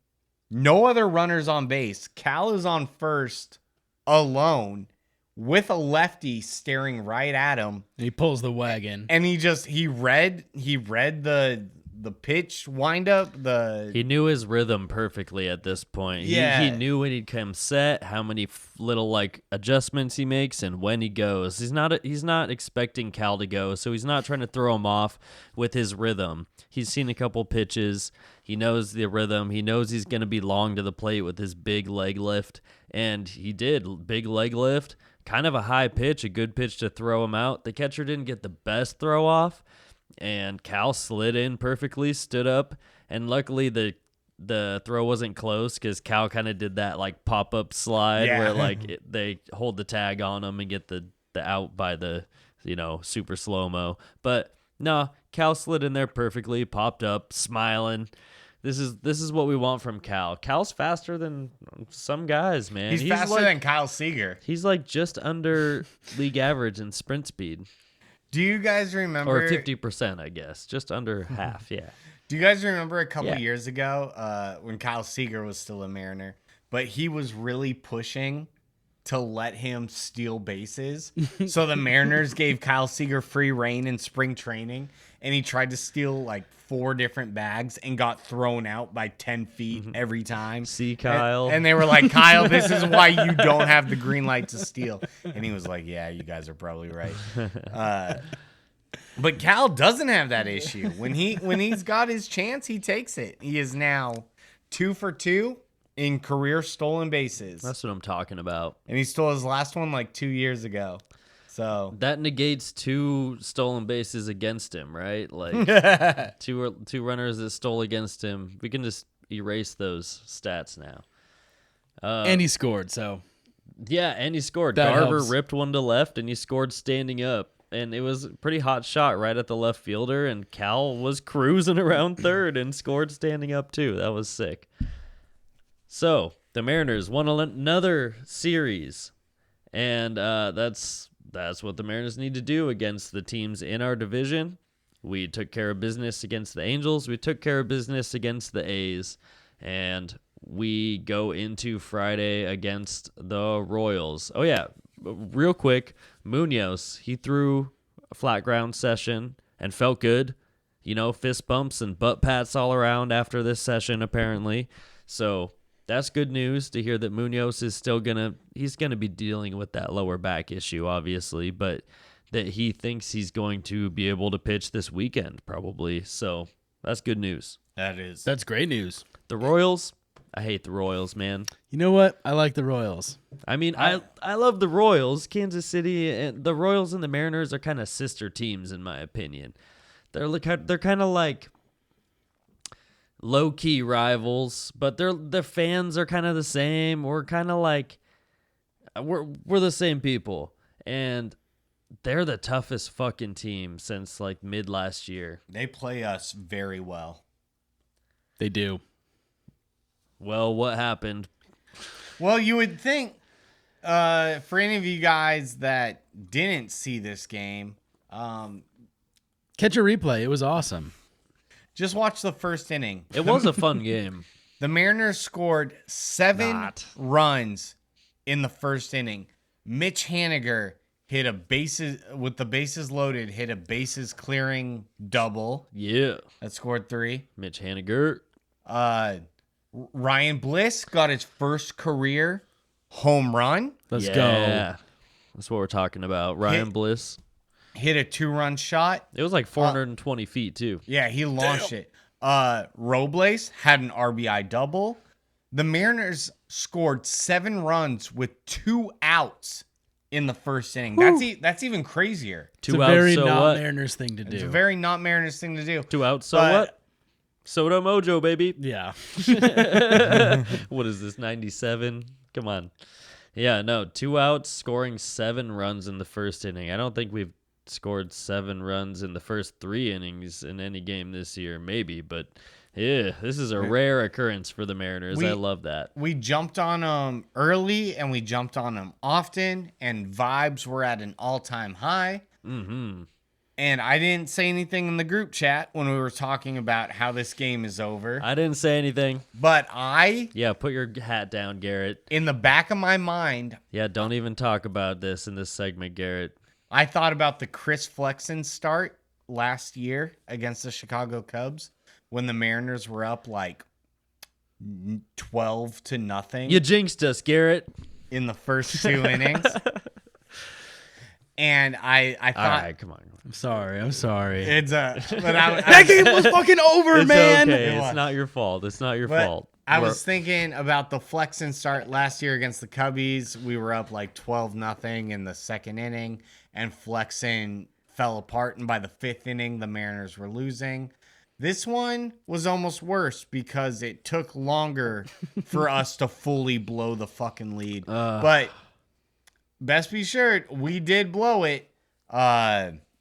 no other runners on base. Cal is on first alone with a lefty staring right at him. And he pulls the wagon. And he read the pitch windup. He knew his rhythm perfectly at this point. Yeah. He knew when he'd come set, how many little like adjustments he makes, and when he goes. He's not expecting Cal to go, so he's not trying to throw him off with his rhythm. He's seen a couple pitches. He knows the rhythm. He knows he's going to be long to the plate with his big leg lift, and he did. Big leg lift, kind of a high pitch, a good pitch to throw him out. The catcher didn't get the best throw off, and Cal slid in perfectly, stood up, and luckily the throw wasn't close because Cal kind of did that like pop-up slide where like they hold the tag on him and get the out by the super slow-mo. But no, Cal slid in there perfectly, popped up, smiling. This is what we want from Cal. Cal's faster than some guys, man. He's faster than Kyle Seager. He's like just under league average in sprint speed. Do you guys remember? Or 50%, I guess. Just under half, yeah. Do you guys remember a couple years ago when Kyle Seager was still a Mariner, but he was really pushing to let him steal bases? So the Mariners gave Kyle Seager free reign in spring training, and he tried to steal like 4 different bags and got thrown out by 10 feet every time. See, Kyle. And they were like, Kyle, this is why you don't have the green light to steal. And he was like, yeah, you guys are probably right. But Cal doesn't have that issue. When he's got his chance, he takes it. He is now 2 for 2 in career stolen bases. That's what I'm talking about. And he stole his last one like 2 years ago. So that negates 2 stolen bases against him, right? Like two runners that stole against him. We can just erase those stats now. And he scored, so yeah, and he scored. That Garver helps. ripped one to left, and he scored standing up. And it was a pretty hot shot right at the left fielder, and Cal was cruising around third and scored standing up too. That was sick. So the Mariners won another series, and that's what the Mariners need to do against the teams in our division. We took care of business against the Angels. We took care of business against the A's, and we go into Friday against the Royals. Oh yeah, real quick, Munoz, he threw a flat ground session and felt good. Fist bumps and butt pats all around after this session, apparently. So that's good news to hear that Munoz is still he's gonna be dealing with that lower back issue, obviously, but that he thinks he's going to be able to pitch this weekend, probably. So that's good news. that's great news. The Royals, I hate the Royals, man. You know what? I like the Royals. I mean, I love the Royals. Kansas City and the Royals and the Mariners are kind of sister teams, in my opinion. They're kind of like low-key rivals, but the fans are kind of the same. We're kind of like we're the same people, and they're the toughest fucking team since like mid last year. they play us very well. They do. Well, what happened? Well, you would think for any of you guys that didn't see this game, Catch a replay. It was awesome. just watch the first inning. It was a fun game. The Mariners scored 7 Not. runs in the first inning. Mitch Haniger hit with the bases loaded, hit a bases clearing double Yeah, that scored 3. Mitch Haniger. Ryan Bliss got his first career home run, Let's Yeah. go. That's what we're talking about. Ryan Bliss. hit a 2-run shot. It was like 420 feet, too. Yeah, he launched it. Robles had an RBI double. The Mariners scored 7 runs with 2 outs in the first inning. That's even crazier. It's Two a outs, very so not what? Mariners thing to do. It's a very not Mariners thing to do. 2 outs, so But- what? Soda Mojo, baby. Yeah. What is this, 97? Come on. Yeah, no, 2 outs, scoring 7 runs in the first inning. I don't think we've scored 7 runs in the first 3 innings in any game this year, maybe, but yeah, this is a rare occurrence for the Mariners. I love that. We jumped on them early and we jumped on them often, and vibes were at an all-time high. Mm-hmm. And I didn't say anything in the group chat when we were talking about how this game is over. I didn't say anything. But Yeah, put your hat down, Garrett. in the back of my mind, Yeah, don't even talk about this in this segment, Garrett. I thought about the Chris Flexen start last year against the Chicago Cubs when the Mariners were up like 12-0 You jinxed us, Garrett. in the first 2 innings. And I All thought right, come on. I'm sorry. it's a but I That game was fucking over, It's man. okay. It was. It's not your fault. It's not your but fault. I was thinking about the Flexen start last year against the Cubbies. We were up like 12-0 in the second inning, and Flexen fell apart. And by the 5th inning, the Mariners were losing. This one was almost worse because it took longer for us to fully blow the fucking lead. But best be sure, we did blow it.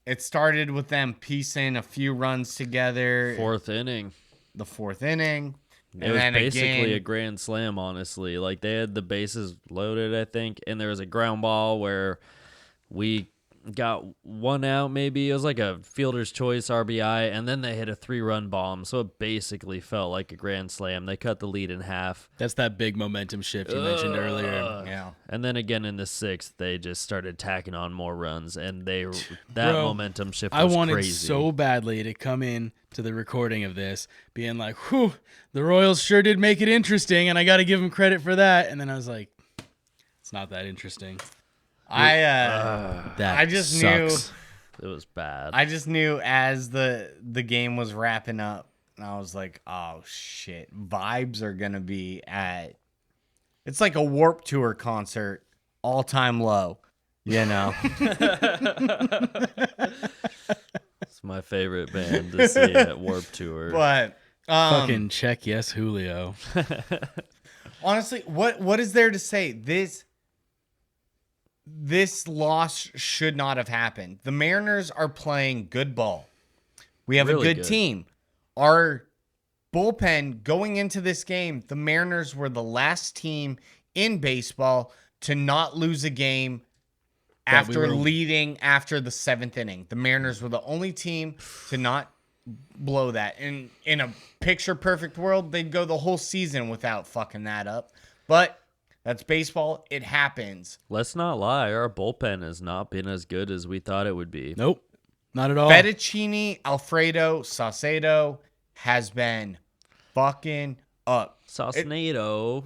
It started with them piecing a few runs together. 4th inning. The 4th inning. It And was then basically again, a grand slam, honestly. Like, they had the bases loaded, I think, and there was a ground ball where we got 1 out, maybe. It was like a fielder's choice RBI, and then they hit a 3-run bomb, so it basically felt like a grand slam. They cut the lead in half. That's that big momentum shift you mentioned earlier. yeah. And then again in the 6th, they just started tacking on more runs, and that Bro, momentum shift was I wanted crazy. so badly to come in to the recording of this being like, whew, the Royals sure did make it interesting, and I got to give them credit for that. And then I was like, it's not that interesting. I just sucks. It was bad. I just knew as the game was wrapping up, and I was like, oh shit, vibes are gonna be at. It's like a Warped Tour concert, all time low, you know. It's my favorite band to see at Warped Tour. But Fucking check yes, Julio. honestly, what is there to say? This loss should not have happened. The Mariners are playing good ball. We have Really a good team. Our bullpen going into this game, the Mariners were the last team in baseball to not lose a game after leading after the 7th inning. The Mariners were the only team to not blow that. And in a picture perfect world, they'd go the whole season without fucking that up. But that's baseball. It happens. Let's not lie. Our bullpen has not been as good as we thought it would be. Nope, not at all. Fettuccine Alfredo Saucedo has been fucking up. Saucedo.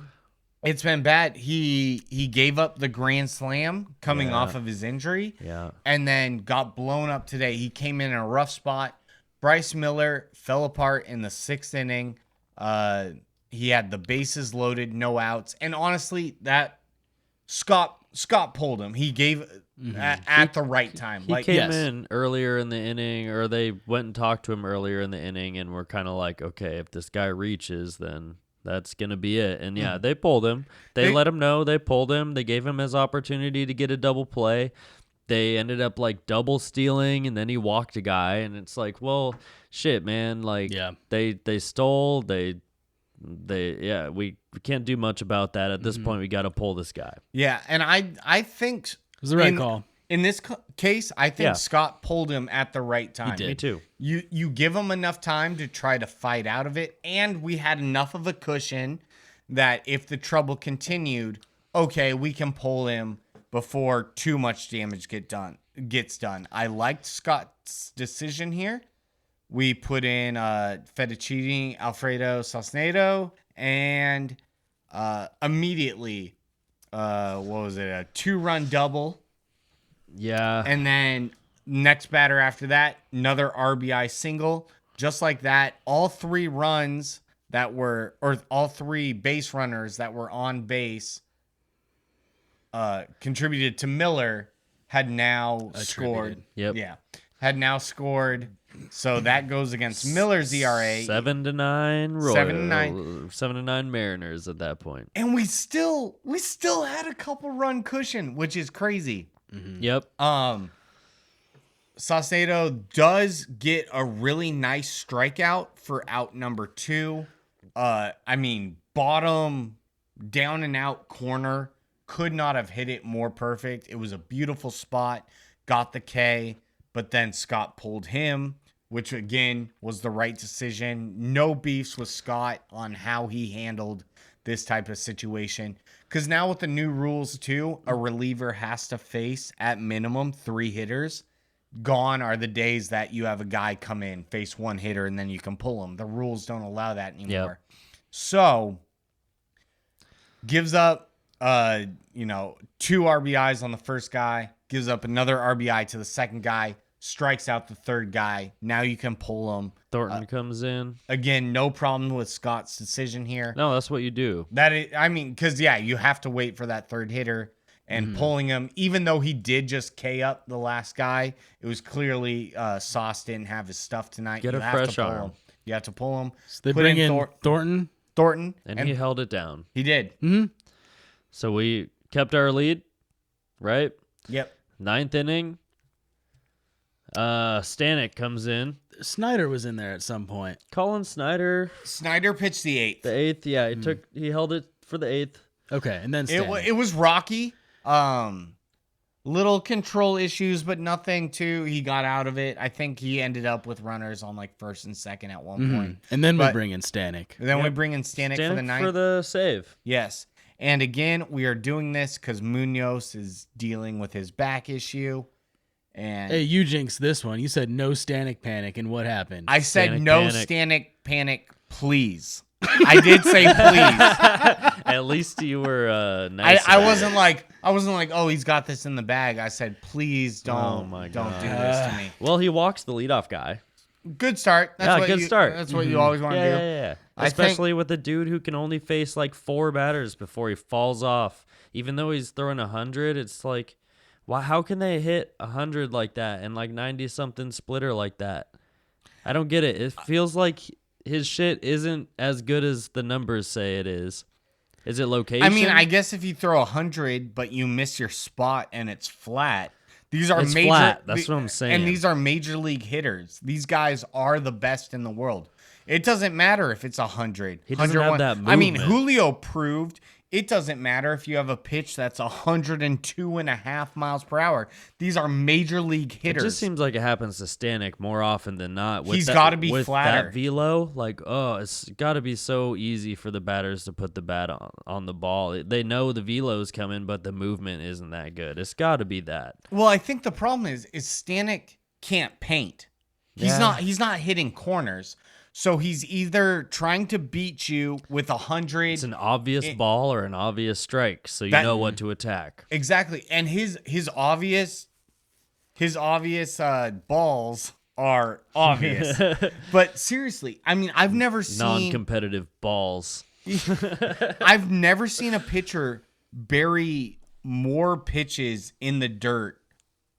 It's been bad. He gave up the grand slam coming off of his injury. Yeah. And then got blown up today. He came in a rough spot. Bryce Miller fell apart in the 6th inning. He had the bases loaded, no outs. And honestly, that Scott pulled him. He gave at the right time. He came in earlier in the inning, or they went and talked to him earlier in the inning, and we're kind of like, okay, if this guy reaches, then that's going to be it. And yeah, they pulled him. They let him know. They pulled him. They gave him his opportunity to get a double play. They ended up like double stealing, and then he walked a guy, and it's like, well, shit, man. Like, they stole, we can't do much about that at this point. We got to pull this guy. Yeah, and I think It was the right call. In this case, I think Scott pulled him at the right time. He did. Me too. You give him enough time to try to fight out of it, and we had enough of a cushion that if the trouble continued, okay, we can pull him before too much damage gets done. I liked Scott's decision here. We put in Fettuccine Alfredo Saucedo, and immediately, what was it, a 2-run double. Yeah. And then next batter after that, another RBI single. Just like that, all 3 runners that were on base contributed to Miller had now scored. Yep. Yeah. Had now scored. So that goes against Miller's ERA. 7-9 Royals. 7-9. 7-9 Mariners at that point. And we still had a couple run cushion, which is crazy. Yep. Saucedo does get a really nice strikeout for out number 2. Bottom down and out corner. Could not have hit it more perfect. It was a beautiful spot. Got the K. but then Scott pulled him, which again was the right decision. No beefs with Scott on how he handled this type of situation. Because now with the new rules too, a reliever has to face at minimum 3 hitters. Gone are the days that you have a guy come in, face 1 hitter, and then you can pull him. The rules don't allow that anymore. So gives up 2 RBIs on the first guy, gives up another RBI to the second guy, strikes out the third guy. Now you can pull him. Thornton comes in. Again, no problem with Scott's decision here. No, that's what you do. Because you have to wait for that third hitter and pulling him. Even though he did just K up the last guy, it was clearly Sauce didn't have his stuff tonight. Get you a have fresh to pull arm. him. You have to pull him. So they bring in Thornton. And he held it down. he did. Mm-hmm. So we kept our lead, right? Yep. 9th inning. Stanek comes in. Snyder was in there at some point. Colin Snyder, Snyder pitched the 8th. the 8th. Yeah, he held it for the 8th. Okay, and then Stanek. It was rocky. Little control issues, but nothing too. He got out of it. I think he ended up with runners on like first and second at one point. And then we But- bring in Stanek. Then we bring in Stanek for the Stanek ninth. for the save. Yes. And again, we are doing this because Munoz is dealing with his back issue. And Hey, you jinxed this one. You said no Stanek panic, and what happened? I said Stanek no panic. Stanek panic, please. I did say please. At least you were nice. I about wasn't it. like, oh, he's got this in the bag. I said, please don't, my don't God. do this to me. Well, he walks the leadoff guy. Good start. Good start. That's what you always want to do. Yeah. I Especially with a dude who can only face like 4 batters before he falls off. Even though he's throwing 100, it's like, why? How can they hit 100 like that and like 90-something splitter like that? I don't get it. It feels like his shit isn't as good as the numbers say it is. Is it location? I mean, I guess if you throw 100, but you miss your spot and it's flat, these are It's major. flat. That's what I'm saying. And these are major league hitters. These guys are the best in the world. It doesn't matter if it's 100. He doesn't have that I mean, movement. Julio proved it doesn't matter if you have a pitch that's 102.5 miles per hour. These are major league It hitters. just seems like it happens to Stanek more often than not. He's gotta be with flatter. that velo. Like, it's got to be so easy for the batters to put the bat on the ball. They know the velo's coming, but the movement isn't that good. It's got to be that. Well, I think the problem is Stanek can't paint. He's Yeah. not hitting corners. So he's either trying to beat you with 100. It's an obvious ball or an obvious strike, so you know what to attack. Exactly. And his obvious balls are obvious. But seriously, I mean, I've never seen Non-competitive balls. I've never seen a pitcher bury more pitches in the dirt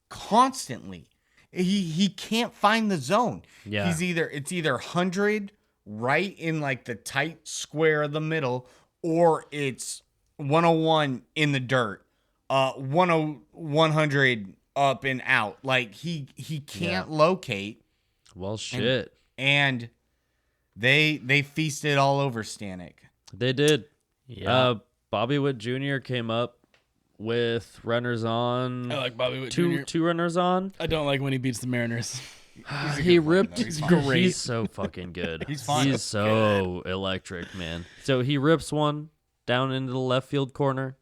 constantly. He can't find the zone. Yeah. It's either 100 right in like the tight square of the middle, or it's 101 in the dirt. 100 up and out. Like he can't locate. Well, shit. And they feasted all over Stanek. They did. Yeah. Bobby Witt Jr. came up with runners on. I like Bobby Witt two Jr. two runners on. I don't like when he beats the Mariners. He ripped. He's great. He's so fucking good. He's fun. He's so electric, man. So he rips one down into the left field corner,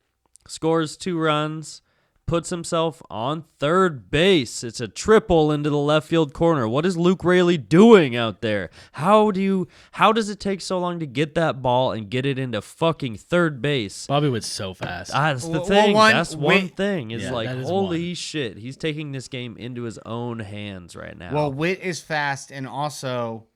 scores 2 runs, puts himself on third base. It's a triple into the left field corner. What is Luke Raley doing out there? How does it take so long to get that ball and get it into fucking third base? Bobby Witt's so fast. That's the Well, thing. one- That's one wait- thing. Is Yeah, like, that is holy one. shit, he's taking this game into his own hands right now. Well, Witt is fast, and also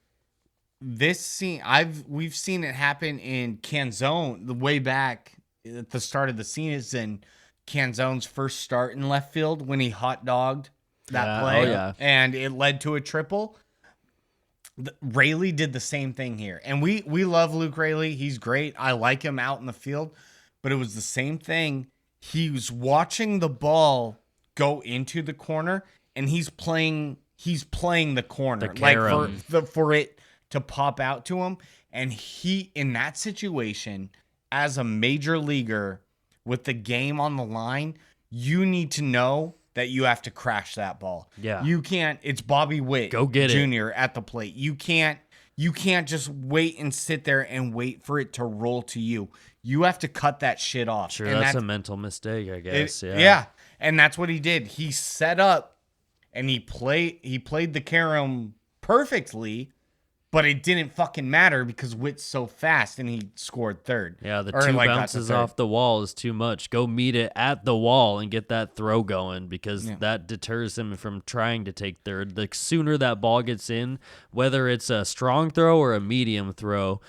this scene we've seen it happen in Canzone the way back at the start of the season. Canzone's first start in left field when he hot dogged that Yeah. play, Oh, yeah. and it led to a triple. Raley did the same thing here, and we love Luke Raley. He's great. I like him out in the field, but it was the same thing. He was watching the ball go into the corner, and he's playing the corner, The like carom. for it to pop out to him. And he, in that situation, as a major leaguer with the game on the line, you need to know that you have to crash that ball. Yeah. You can't. It's Bobby Witt Go get it. Jr. at the plate. You can't just wait and sit there and wait for it to roll to you. You have to cut that shit off. Sure, And that's a mental mistake, I guess. yeah. And that's what he did. He set up and he played the carom perfectly, but it didn't fucking matter because Witt's so fast and he scored third. Yeah, the Or, two like, got to bounces third. off the wall is too much. Go meet it at the wall and get that throw going because that deters him from trying to take third. The sooner that ball gets in, whether it's a strong throw or a medium throw,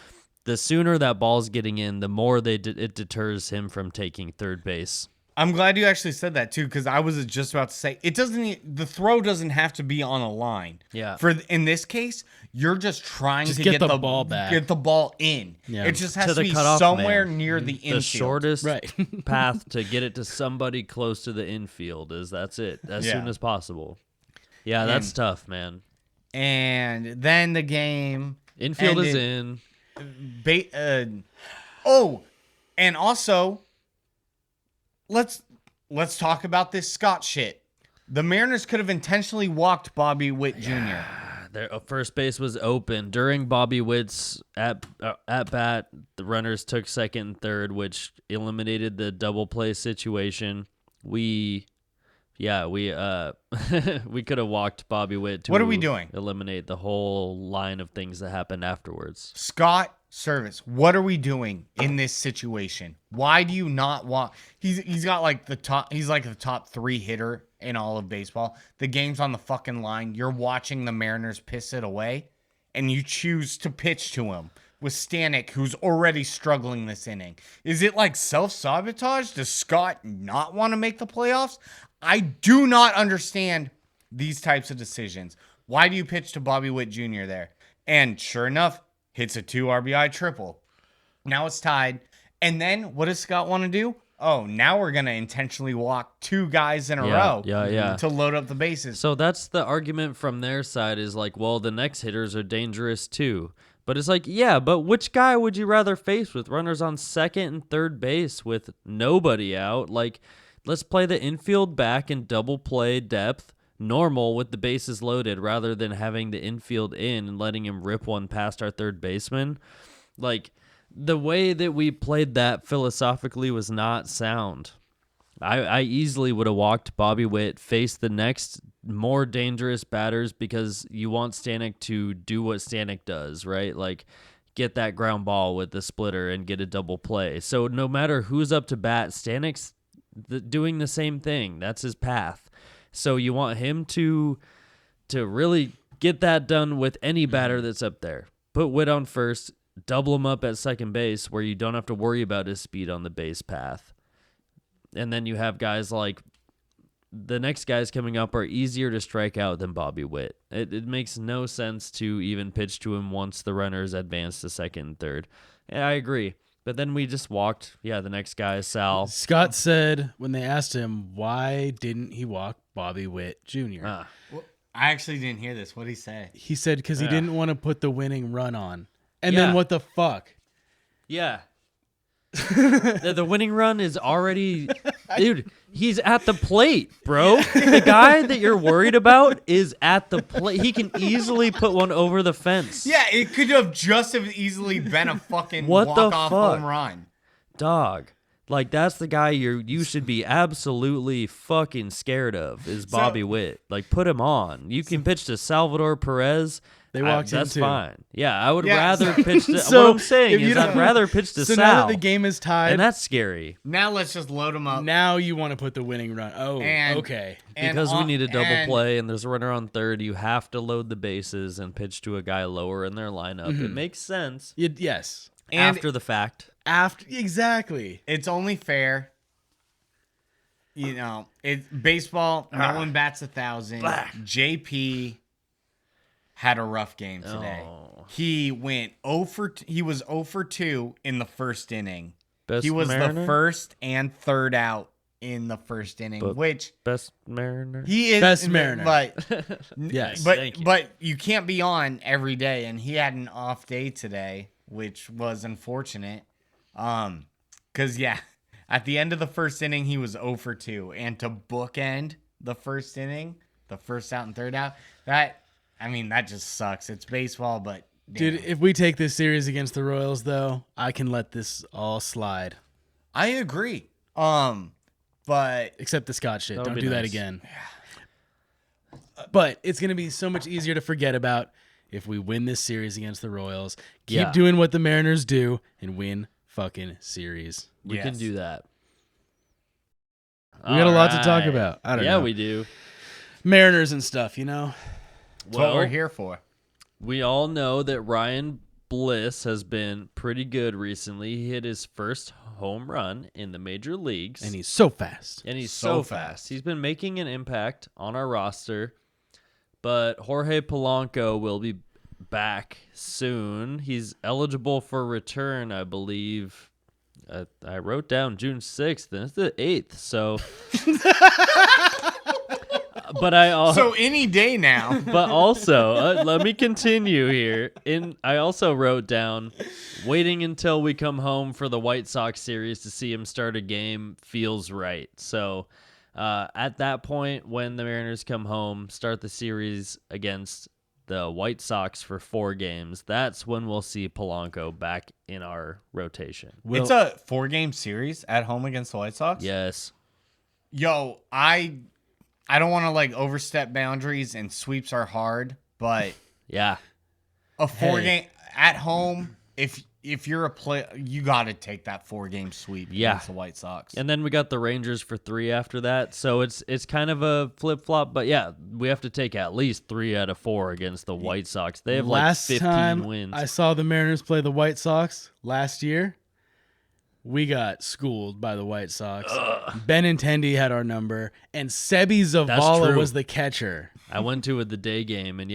the sooner that ball's getting in, the more it deters him from taking third base. I'm glad you actually said that too, because I was just about to say the throw doesn't have to be on a line. Yeah. In this case, you're just trying to get the ball back. get the ball in. Yeah. It just has To to the be cutoff somewhere man. near the infield. The shortest Right. path to get it to somebody close to the infield that's it, as soon as possible. Yeah, that's tough, man. And then the game Infield is ended. in. And also, let's talk about this Scott shit. The Mariners could have intentionally walked Bobby Witt Jr. Their first base was open during Bobby Witt's at bat. The runners took second and third, which eliminated the double play situation. We we could have walked Bobby Witt to What are we doing? eliminate the whole line of things that happened afterwards. Scott Service, what are we doing in this situation? Why do you not want? He's got like the top. He's like the top 3 hitter in all of baseball. The game's on the fucking line. You're watching the Mariners piss it away, and you choose to pitch to him with Stanek, who's already struggling this inning. Is it like self-sabotage? Does Scott not want to make the playoffs? I do not understand these types of decisions. Why do you pitch to Bobby Witt Jr. there? And sure enough, hits a 2 RBI triple. Now it's tied. And then what does Scott want to do? Oh, now we're going to intentionally walk 2 guys in a row to load up the bases. So that's the argument from their side is like, well, the next hitters are dangerous too. But it's like, yeah, but which guy would you rather face with runners on second and third base with nobody out? Like, let's play the infield back and double play depth normal with the bases loaded rather than having the infield in and letting him rip one past our third baseman. Like, the way that we played that philosophically was not sound. I easily would have walked Bobby Witt, faced the next more dangerous batters because you want Stanek to do what Stanek does, right? Like, get that ground ball with the splitter and get a double play. So no matter who's up to bat, Stanek's doing the same thing. That's his path. So you want him to really get that done with any batter that's up there. Put Witt on first, double him up at second base where you don't have to worry about his speed on the base path. And then you have guys like the next guys coming up are easier to strike out than Bobby Witt. It makes no sense to even pitch to him once the runners advance to second and third. And I agree. But then we just walked. Yeah, the next guy is Sal. Scott said when they asked him, why didn't he walk Bobby Witt Jr.? Well, I actually didn't hear this. What did he say? He said because he didn't want to put the winning run on. And then what the fuck? Yeah. The winning run is already... Dude, he's at the plate, bro. The guy that you're worried about is at the plate. He can easily put one over the fence. Yeah, it could have just as easily been a fucking What the walk-off fuck? home run. Dog. Like, that's the guy you should be absolutely fucking scared of is Bobby Witt. Like, put him on. You can pitch to Salvador Perez. They walked him That's too. fine. Yeah, I would Yeah, rather pitch to... So, what I'm saying if you is I'd don't- rather pitch to So Sal. now that the game is tied, And that's scary. Now let's just load him up. now you want to put the winning run. Oh, And- okay. And Because we on- need a double and- play and there's a runner on third, you have to load the bases and pitch to a guy lower in their lineup. It makes sense Yes. And after the fact. Exactly. it's only fair. You know, it's baseball. No one bats 1,000. JP had a rough game today. Oh. He went 0 for. He was 0 for 2 in the first inning. Best He was Mariner? the first and third out in the first inning, But- which Best Mariner. he is Best Mariner. But Yes. Thank you. but you can't be on every day, and he had an off day today, which was unfortunate. Because yeah, at the end of the first inning, he was 0 for 2, and to bookend the first inning, the first out and third out. That just sucks. It's baseball, but damn. Dude, if we take this series against the Royals, though, I can let this all slide. I agree. But Except the Scott shit. That would Don't be do that nice. again. But it's going to be so much easier to forget about if we win this series against the Royals. Keep doing what the Mariners do and win fucking series. We can Yes. do that. We got a lot to talk Alright. about. I don't know. Yeah, we do. Mariners and stuff, you know? that's what we're here for. We all know that Ryan Bliss has been pretty good recently. He hit his first home run in the major leagues. And he's so fast. And he's So so fast. He's been making an impact on our roster. But Jorge Polanco will be back soon. He's eligible for return, I believe. I wrote down June 6th, and it's the 8th. So, but So any day now. But also, let me continue here. I also wrote down, waiting until we come home for the White Sox series to see him start a game feels right. So, at that point, when the Mariners come home, start the series against the White Sox for 4 games, that's when we'll see Polanco back in our rotation. It's a 4-game series at home against the White Sox. Yes. Yo, I don't want to like overstep boundaries, and sweeps are hard, but Yeah. a 4-game at home, if you're a player, you got to take that 4-game sweep Yeah. against the White Sox. And then we got the Rangers for 3 after that. So it's kind of a flip-flop. But yeah, we have to take at least 3 out of 4 against the White Sox. They have Last like 15 time wins. I saw the Mariners play the White Sox last year, we got schooled by the White Sox. Benintendi had our number, and Sebi Zavala true. was the catcher. I went to the day game, and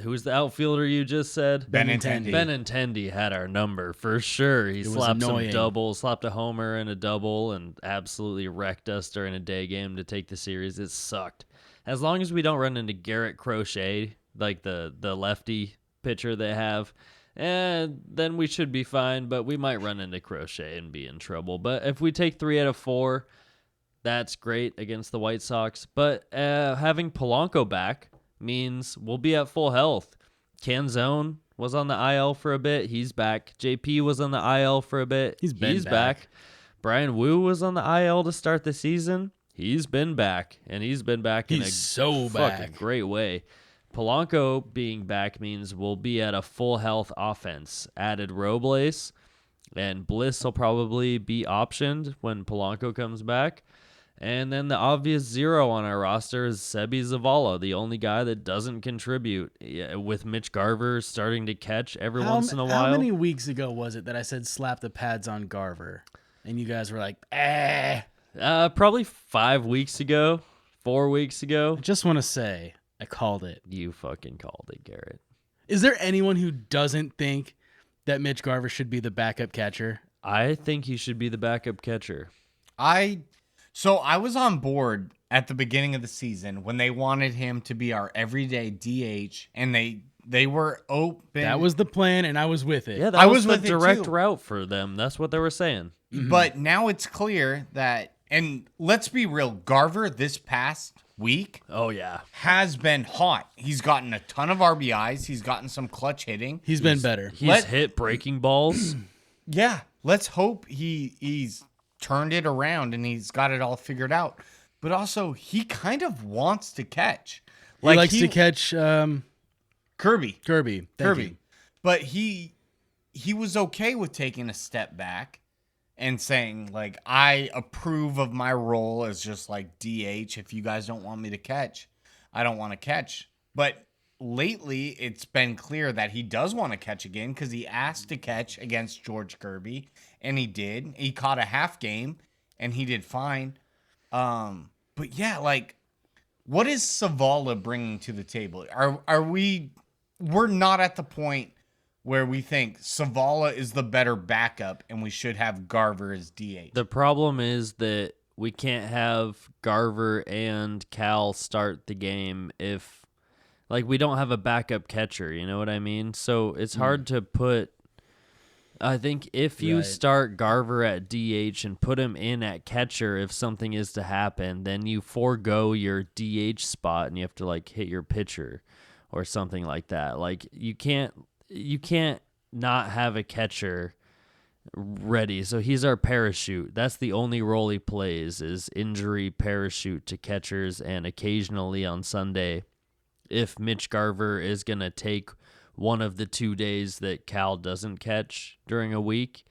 who's the outfielder you just said? Benintendi. Benintendi had our number for sure. He was slapped some annoying. doubles, slapped a homer and a double, and absolutely wrecked us during a day game to take the series. It sucked. As long as we don't run into Garrett Crochet, like the lefty pitcher they have, and then we should be fine. But we might run into Crochet and be in trouble. But if we take 3 out of 4, that's great against the White Sox. But having Polanco back means we'll be at full health. Canzone was on the IL for a bit. He's back. JP was on the IL for a bit. He's been back. Brian Wu was on the IL to start the season. He's been back, and he's been back in a He's so fucking back. great way. Polanco being back means we'll be at a full health offense. Added Robles, and Bliss will probably be optioned when Polanco comes back. And then the obvious 0 on our roster is Sebi Zavala, the only guy that doesn't contribute. Yeah, with Mitch Garver starting to catch every once in a while. How many weeks ago was it that I said slap the pads on Garver? And you guys were like, Probably 5 weeks ago, 4 weeks ago. I just want to say, I called it. You fucking called it, Garrett. Is there anyone who doesn't think that Mitch Garver should be the backup catcher? I think he should be the backup catcher. So I was on board at the beginning of the season when they wanted him to be our everyday DH, and they were open. That was the plan, and I was with it. Yeah, that I was was the with it direct too. route for them. That's what they were saying. But now it's clear that, and let's be real, Garver this past week Oh, yeah. has been hot. He's gotten a ton of RBIs. He's gotten some clutch hitting. He's been better. He's hit breaking balls. Yeah, let's hope he's turned it around and he's got it all figured out. But also, he kind of wants to catch. He likes to catch Kirby. Kirby. Thank you. But he was okay with taking a step back and saying, like, I approve of my role as just like DH. If you guys don't want me to catch, I don't want to catch. But lately, it's been clear that he does want to catch again because he asked to catch against George Kirby, and he did. He caught a half game, and he did fine. But yeah, like, what is Zavala bringing to the table? We're not at the point where we think Zavala is the better backup and we should have Garver as DH. The problem is that we can't have Garver and Cal start the game if, like, we don't have a backup catcher. You know what I mean? So it's hard to put I think if you Right. start Garver at DH and put him in at catcher, if something is to happen, then you forego your DH spot and you have to like hit your pitcher or something like that. Like you can't not have a catcher ready. So he's our parachute. That's the only role he plays is injury parachute to catchers, and occasionally on Sunday, if Mitch Garver is going to take one of the 2 days that Cal doesn't catch during a week,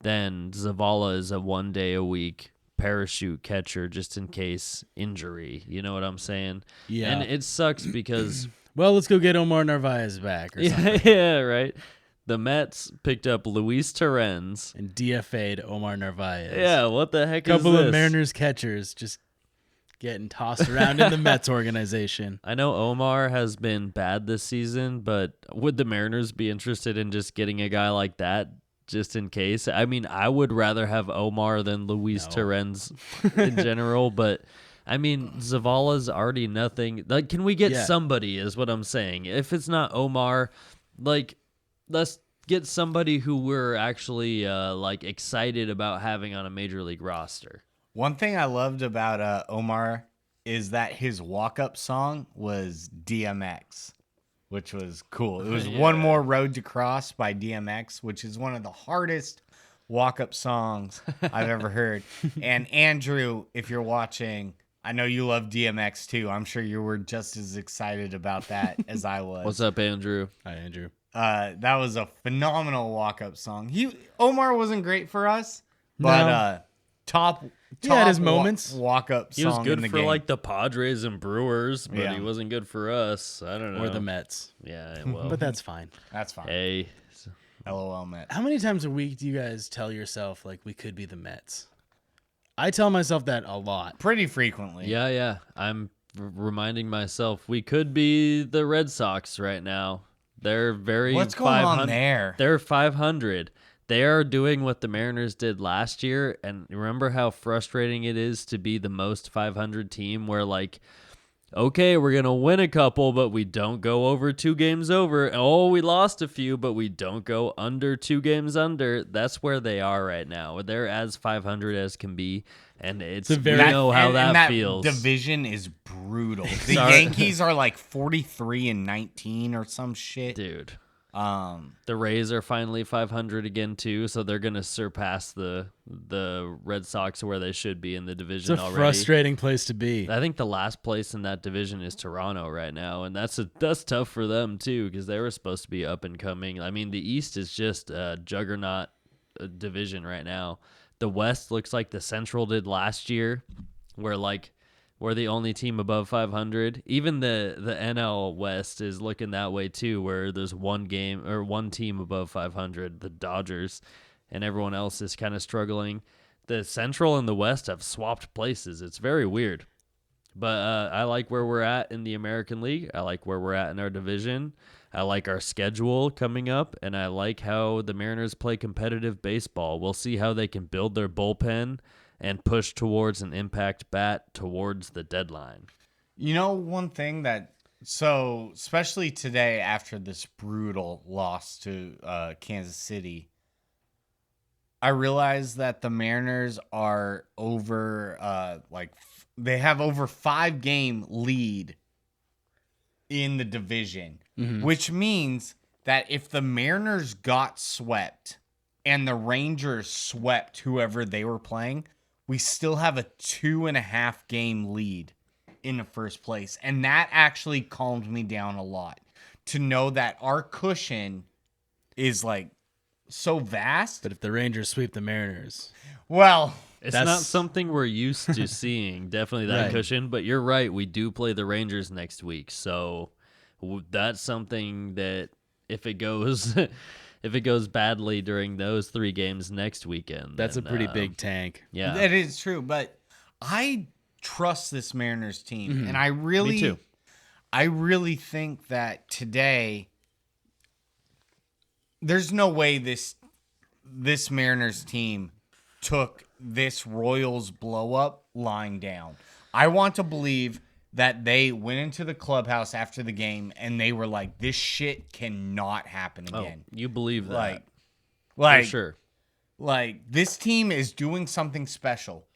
then Zavala is a 1 day a week parachute catcher just in case injury. You know what I'm saying? Yeah. And it sucks because Well, let's go get Omar Narvaez back or something. yeah, right. The Mets picked up Luis Torrens. And DFA'd Omar Narvaez. Yeah, what the heck Couple is this? of Mariners catchers just getting tossed around in the Mets organization. I know Omar has been bad this season, but would the Mariners be interested in just getting a guy like that just in case? I mean, I would rather have Omar than Luis Torrens in general, but I mean, Zavala's already nothing. Like, can we get somebody is what I'm saying. If it's not Omar, like, let's get somebody who we're actually like excited about having on a major league roster. One thing I loved about Omar is that his walk-up song was DMX, which was cool. It was One More Road to Cross by DMX, which is one of the hardest walk-up songs I've ever heard. And Andrew, if you're watching, I know you love DMX too. I'm sure you were just as excited about that as I was. What's up, Andrew? Hi, Andrew. That was a phenomenal walk-up song. Omar wasn't great for us, but top He had his moments. Walk-up song. He was good in the for game. like the Padres and Brewers, but Yeah. he wasn't good for us. I don't know. Or the Mets. Yeah, well. But that's fine. That's fine. Hey. LOL Mets. How many times a week do you guys tell yourself, like, we could be the Mets? I tell myself that a lot. Pretty frequently. Yeah. I'm reminding myself we could be the Red Sox right now. They're very What's going on there? They're 500. They are doing what the Mariners did last year, and remember how frustrating it is to be the most 500 team where, like, okay, we're going to win a couple, but we don't go over 2 games over. Oh, we lost a few, but we don't go under 2 games under. That's where they are right now. They're as 500 as can be, and it's we know how that feels. Division is brutal. The Sorry. Yankees are like 43-19 or some shit. Dude. The Rays are finally 500 again too, so they're gonna surpass the Red Sox where they should be in the division It's a already. frustrating place to be. I think the last place in that division is Toronto right now, and that's tough for them too because they were supposed to be up and coming. I mean, the East is just a juggernaut division right now. The West looks like the Central did last year, where like we're the only team above 500. Even the NL West is looking that way too, where there's one team above 500, the Dodgers, and everyone else is kind of struggling. The Central and the West have swapped places. It's very weird. But I like where we're at in the American League. I like where we're at in our division. I like our schedule coming up, and I like how the Mariners play competitive baseball. We'll see how they can build their bullpen and push towards an impact bat towards the deadline. You know, one thing so especially today after this brutal loss to Kansas City, I realized that the Mariners are over, they have over 5-game lead in the division, which means that if the Mariners got swept and the Rangers swept whoever they were playing, we still have a 2.5-game lead in the first place. And that actually calmed me down a lot to know that our cushion is like so vast. But if the Rangers sweep the Mariners, Well, It's not something we're used to seeing, definitely that Right. cushion, but you're right. We do play the Rangers next week. So that's something that if it goes if it goes badly during those 3 games next weekend, that's a then, pretty big tank. Yeah. that is true. But I trust this Mariners team. Mm-hmm. And I really, Me too. I really think that today, there's no way this Mariners team took this Royals blow up lying down. I want to believe that they went into the clubhouse after the game and they were like, this shit cannot happen Oh, again. you believe that. Like, Like, For sure. like this team is doing something special.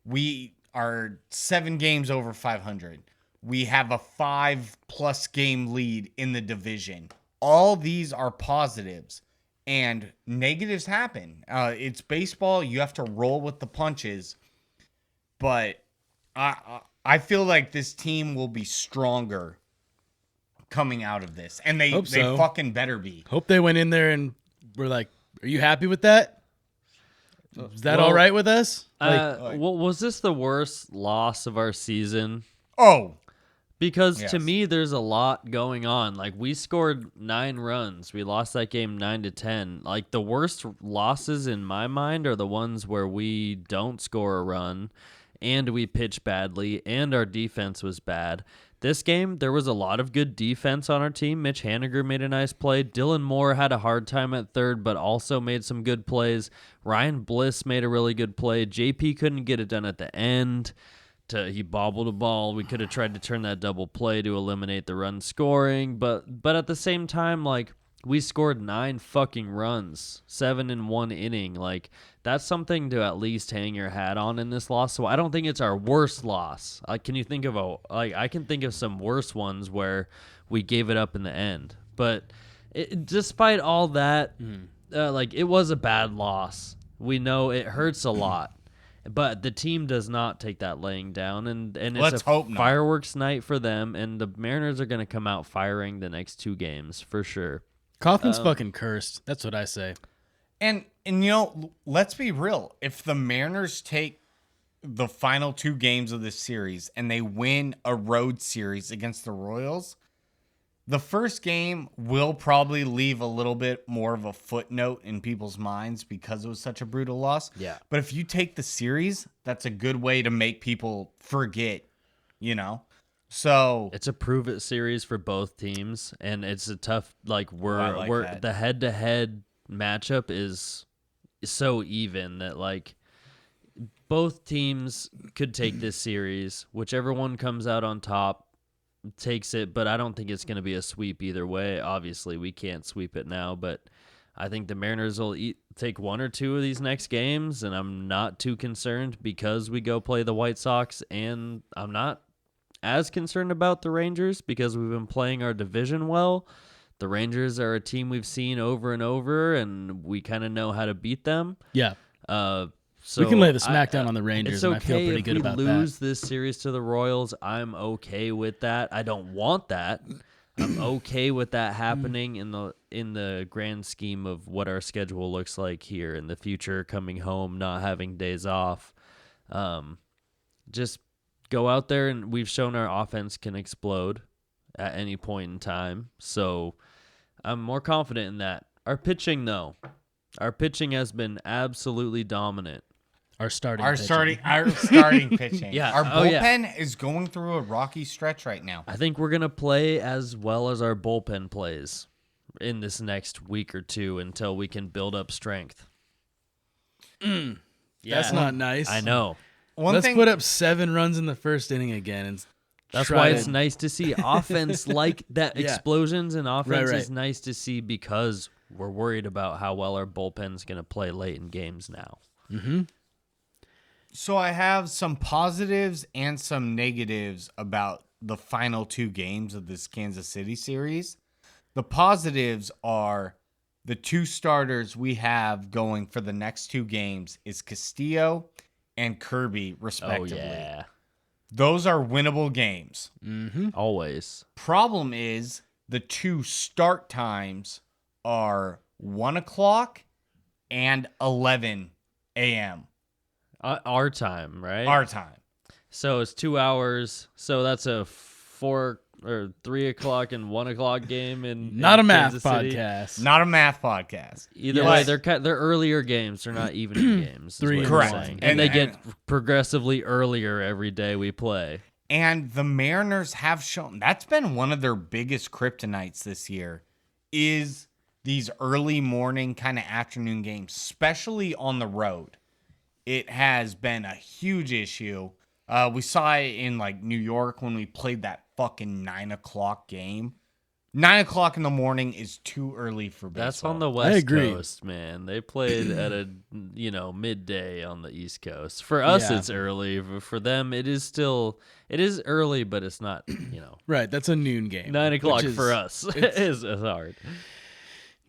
We are 7 games over 500. We have a 5+ game lead in the division. All these are positives, and negatives happen. It's baseball. You have to roll with the punches. But I feel like this team will be stronger coming out of this, and they Hope so. fucking better be. Hope they went in there and were like, "Are you happy with that? Is that Well, all right with us?" Well, was this the worst loss of our season? Oh, Because Yes. to me, there's a lot going on. Like, we scored 9 runs. We lost that game 9-10. Like, the worst losses in my mind are the ones where we don't score a run and we pitch badly and our defense was bad. This game, there was a lot of good defense on our team. Mitch Haniger made a nice play. Dylan Moore had a hard time at third, but also made some good plays. Ryan Bliss made a really good play. JP couldn't get it done at the end. He bobbled a ball. We could have tried to turn that double play to eliminate the run scoring, but at the same time, like, we scored 9 fucking runs, 7 in 1 inning. Like, that's something to at least hang your hat on in this loss. So I don't think it's our worst loss. Can you think of I can think of some worse ones where we gave it up in the end. But despite all that, like, it was a bad loss. We know it hurts a lot. But the team does not take that laying down, and it's Let's hope not. fireworks night for them, and the Mariners are going to come out firing the next 2 games for sure. Coffin's fucking cursed. That's what I say. and let's be real. If the Mariners take the final 2 games of this series and they win a road series against the Royals, the first game will probably leave a little bit more of a footnote in people's minds because it was such a brutal loss. Yeah. But if you take the series, that's a good way to make people forget, So It's a prove-it series for both teams, and it's a tough, like, we're that. the head-to-head matchup is so even that, like, both teams could take this series. Whichever one comes out on top takes it, but I don't think it's going to be a sweep either way. Obviously, we can't sweep it now, but I think the Mariners will take 1 or 2 of these next games, and I'm not too concerned because we go play the White Sox, and I'm not as concerned about the Rangers because we've been playing our division well. The Rangers are a team we've seen over and over, and we kind of know how to beat them. Yeah. So We can lay the smackdown on the Rangers, It's and I feel okay pretty if good we about lose that. this series to the Royals. I'm okay with that. I don't want that. I'm okay with that happening in the grand scheme of what our schedule looks like here in the future, coming home, not having days off. Just go out there, and we've shown our offense can explode at any point in time. So I'm more confident in that. Our pitching, though. Our pitching has been absolutely dominant. Our starting pitching. Yeah. Our Oh, yeah. bullpen is going through a rocky stretch right now. I think we're going to play as well as our bullpen plays in this next week or 2 until we can build up strength. That's not nice. I know. Let's put up 7 runs in the first inning again, and That's try why to- it's nice to see offense like that. Yeah. Explosions in offense Right. is nice to see because we're worried about how well our bullpen's going to play late in games now. So I have some positives and some negatives about the final 2 games of this Kansas City series. The positives are the 2 starters we have going for the next 2 games is Castillo and Kirby, respectively. Oh, yeah. Those are winnable games. Always. Problem is the 2 start times are 1 o'clock and 11 a.m. Our time, right? our time. So it's 2 hours. So that's a 4 or 3 o'clock and 1 o'clock game not in a math Kansas City. podcast. Not a math podcast. Either Yes. way, they're earlier games. They're not evening games. is 3 what and you're Correct. saying. And- And they and- get progressively earlier every day we play. And the Mariners have shown that's been one of their biggest kryptonites this year is these early morning kind of afternoon games, especially on the road. It has been a huge issue. We saw it in like New York when we played that fucking 9 o'clock game. 9 o'clock in the morning is too early for baseball. That's on the West agree. Coast, man. They played at a midday on the East Coast. For us, Yeah. it's early. For them, it is early, but it's not. Right, that's a noon game. 9 o'clock which is- for us is hard.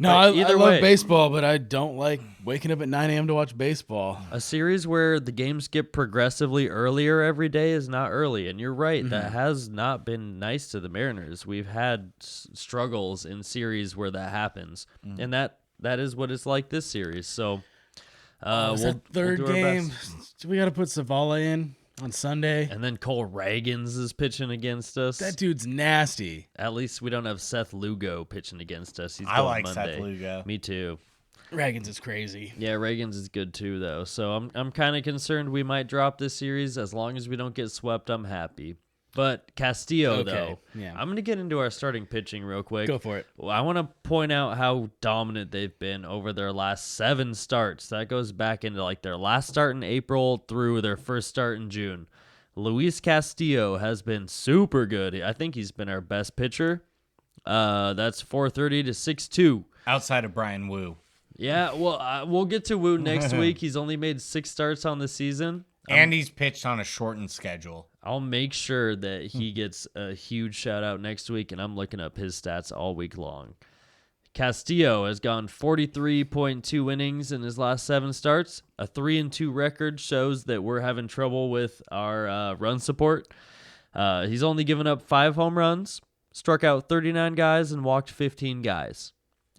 No, But I either love way- baseball, but I don't like waking up at 9 a.m. to watch baseball. A series where the games get progressively earlier every day is not early, and you're right. Mm-hmm. That has not been nice to the Mariners. We've had struggles in series where that happens, and that is what it's like this series. So, It's that third we'll do our game. best. We got to put Zavala in on Sunday. And then Cole Ragans is pitching against us. That dude's nasty. At least we don't have Seth Lugo pitching against us. He's I going like Monday. Seth Lugo. Me too. Reagans is crazy. Yeah, Reagan's is good too, though. So I'm kind of concerned we might drop this series. As long as we don't get swept, I'm happy. But Castillo, Okay, though, yeah. I'm going to get into our starting pitching real quick. Go for it. Well, I want to point out how dominant they've been over their last 7 starts. That goes back into like their last start in April through their first start in June. Luis Castillo has been super good. I think he's been our best pitcher. That's 430 to 6.2. Outside of Brian Wu. Yeah, well, we'll get to Wu next week. He's only made 6 starts on the season. And he's pitched on a shortened schedule. I'll make sure that he gets a huge shout out next week, and I'm looking up his stats all week long. Castillo has gone 43.2 innings in his last 7 starts. A 3-2 record shows that we're having trouble with our run support. He's only given up 5 home runs, struck out 39 guys, and walked 15 guys.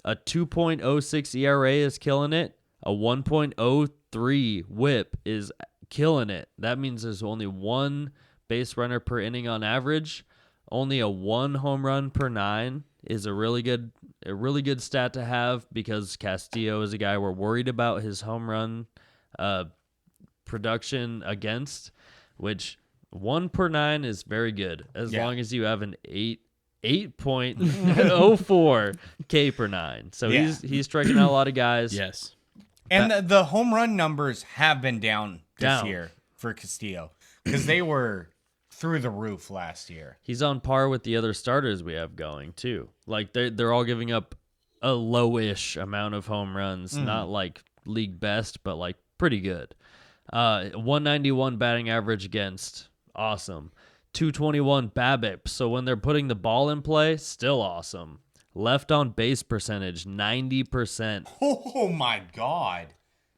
A 2.06 ERA is killing it. A 1.03 whip is killing it. That means there's only 1 base runner per inning on average. Only a 1 home run per 9 is a really good stat to have, because Castillo is a guy we're worried about his home run production against, which 1 per 9 is very good as long as you have an 8.04 K per 9. So he's striking out a lot of guys. Yes. And the home run numbers have been down this Down. year for Castillo because they were through the roof last year. He's on par with the other starters we have going too. Like they're all giving up a lowish amount of home runs, not like league best, but like pretty good. 191 batting average against, awesome. 221 BABIP. So when they're putting the ball in play, still awesome. Left on base percentage 90%. Oh my God.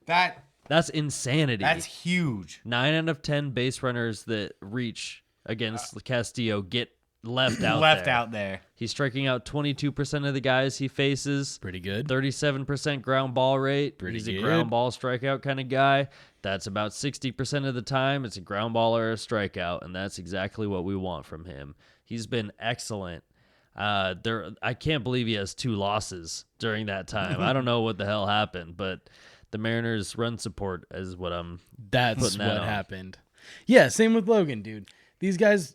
That's insanity. That's huge. 9 out of 10 base runners that reach against Castillo get left out Left there. out there. He's striking out 22% of the guys he faces. Pretty good. 37% ground ball rate. He's a good. ground ball strikeout kind of guy. That's about 60% of the time. It's a ground ball or a strikeout, and that's exactly what we want from him. He's been excellent. I can't believe he has 2 losses during that time. I don't know what the hell happened, but the Mariners' run support is what I'm That's putting what that on. happened. Yeah, same with Logan, dude. These guys,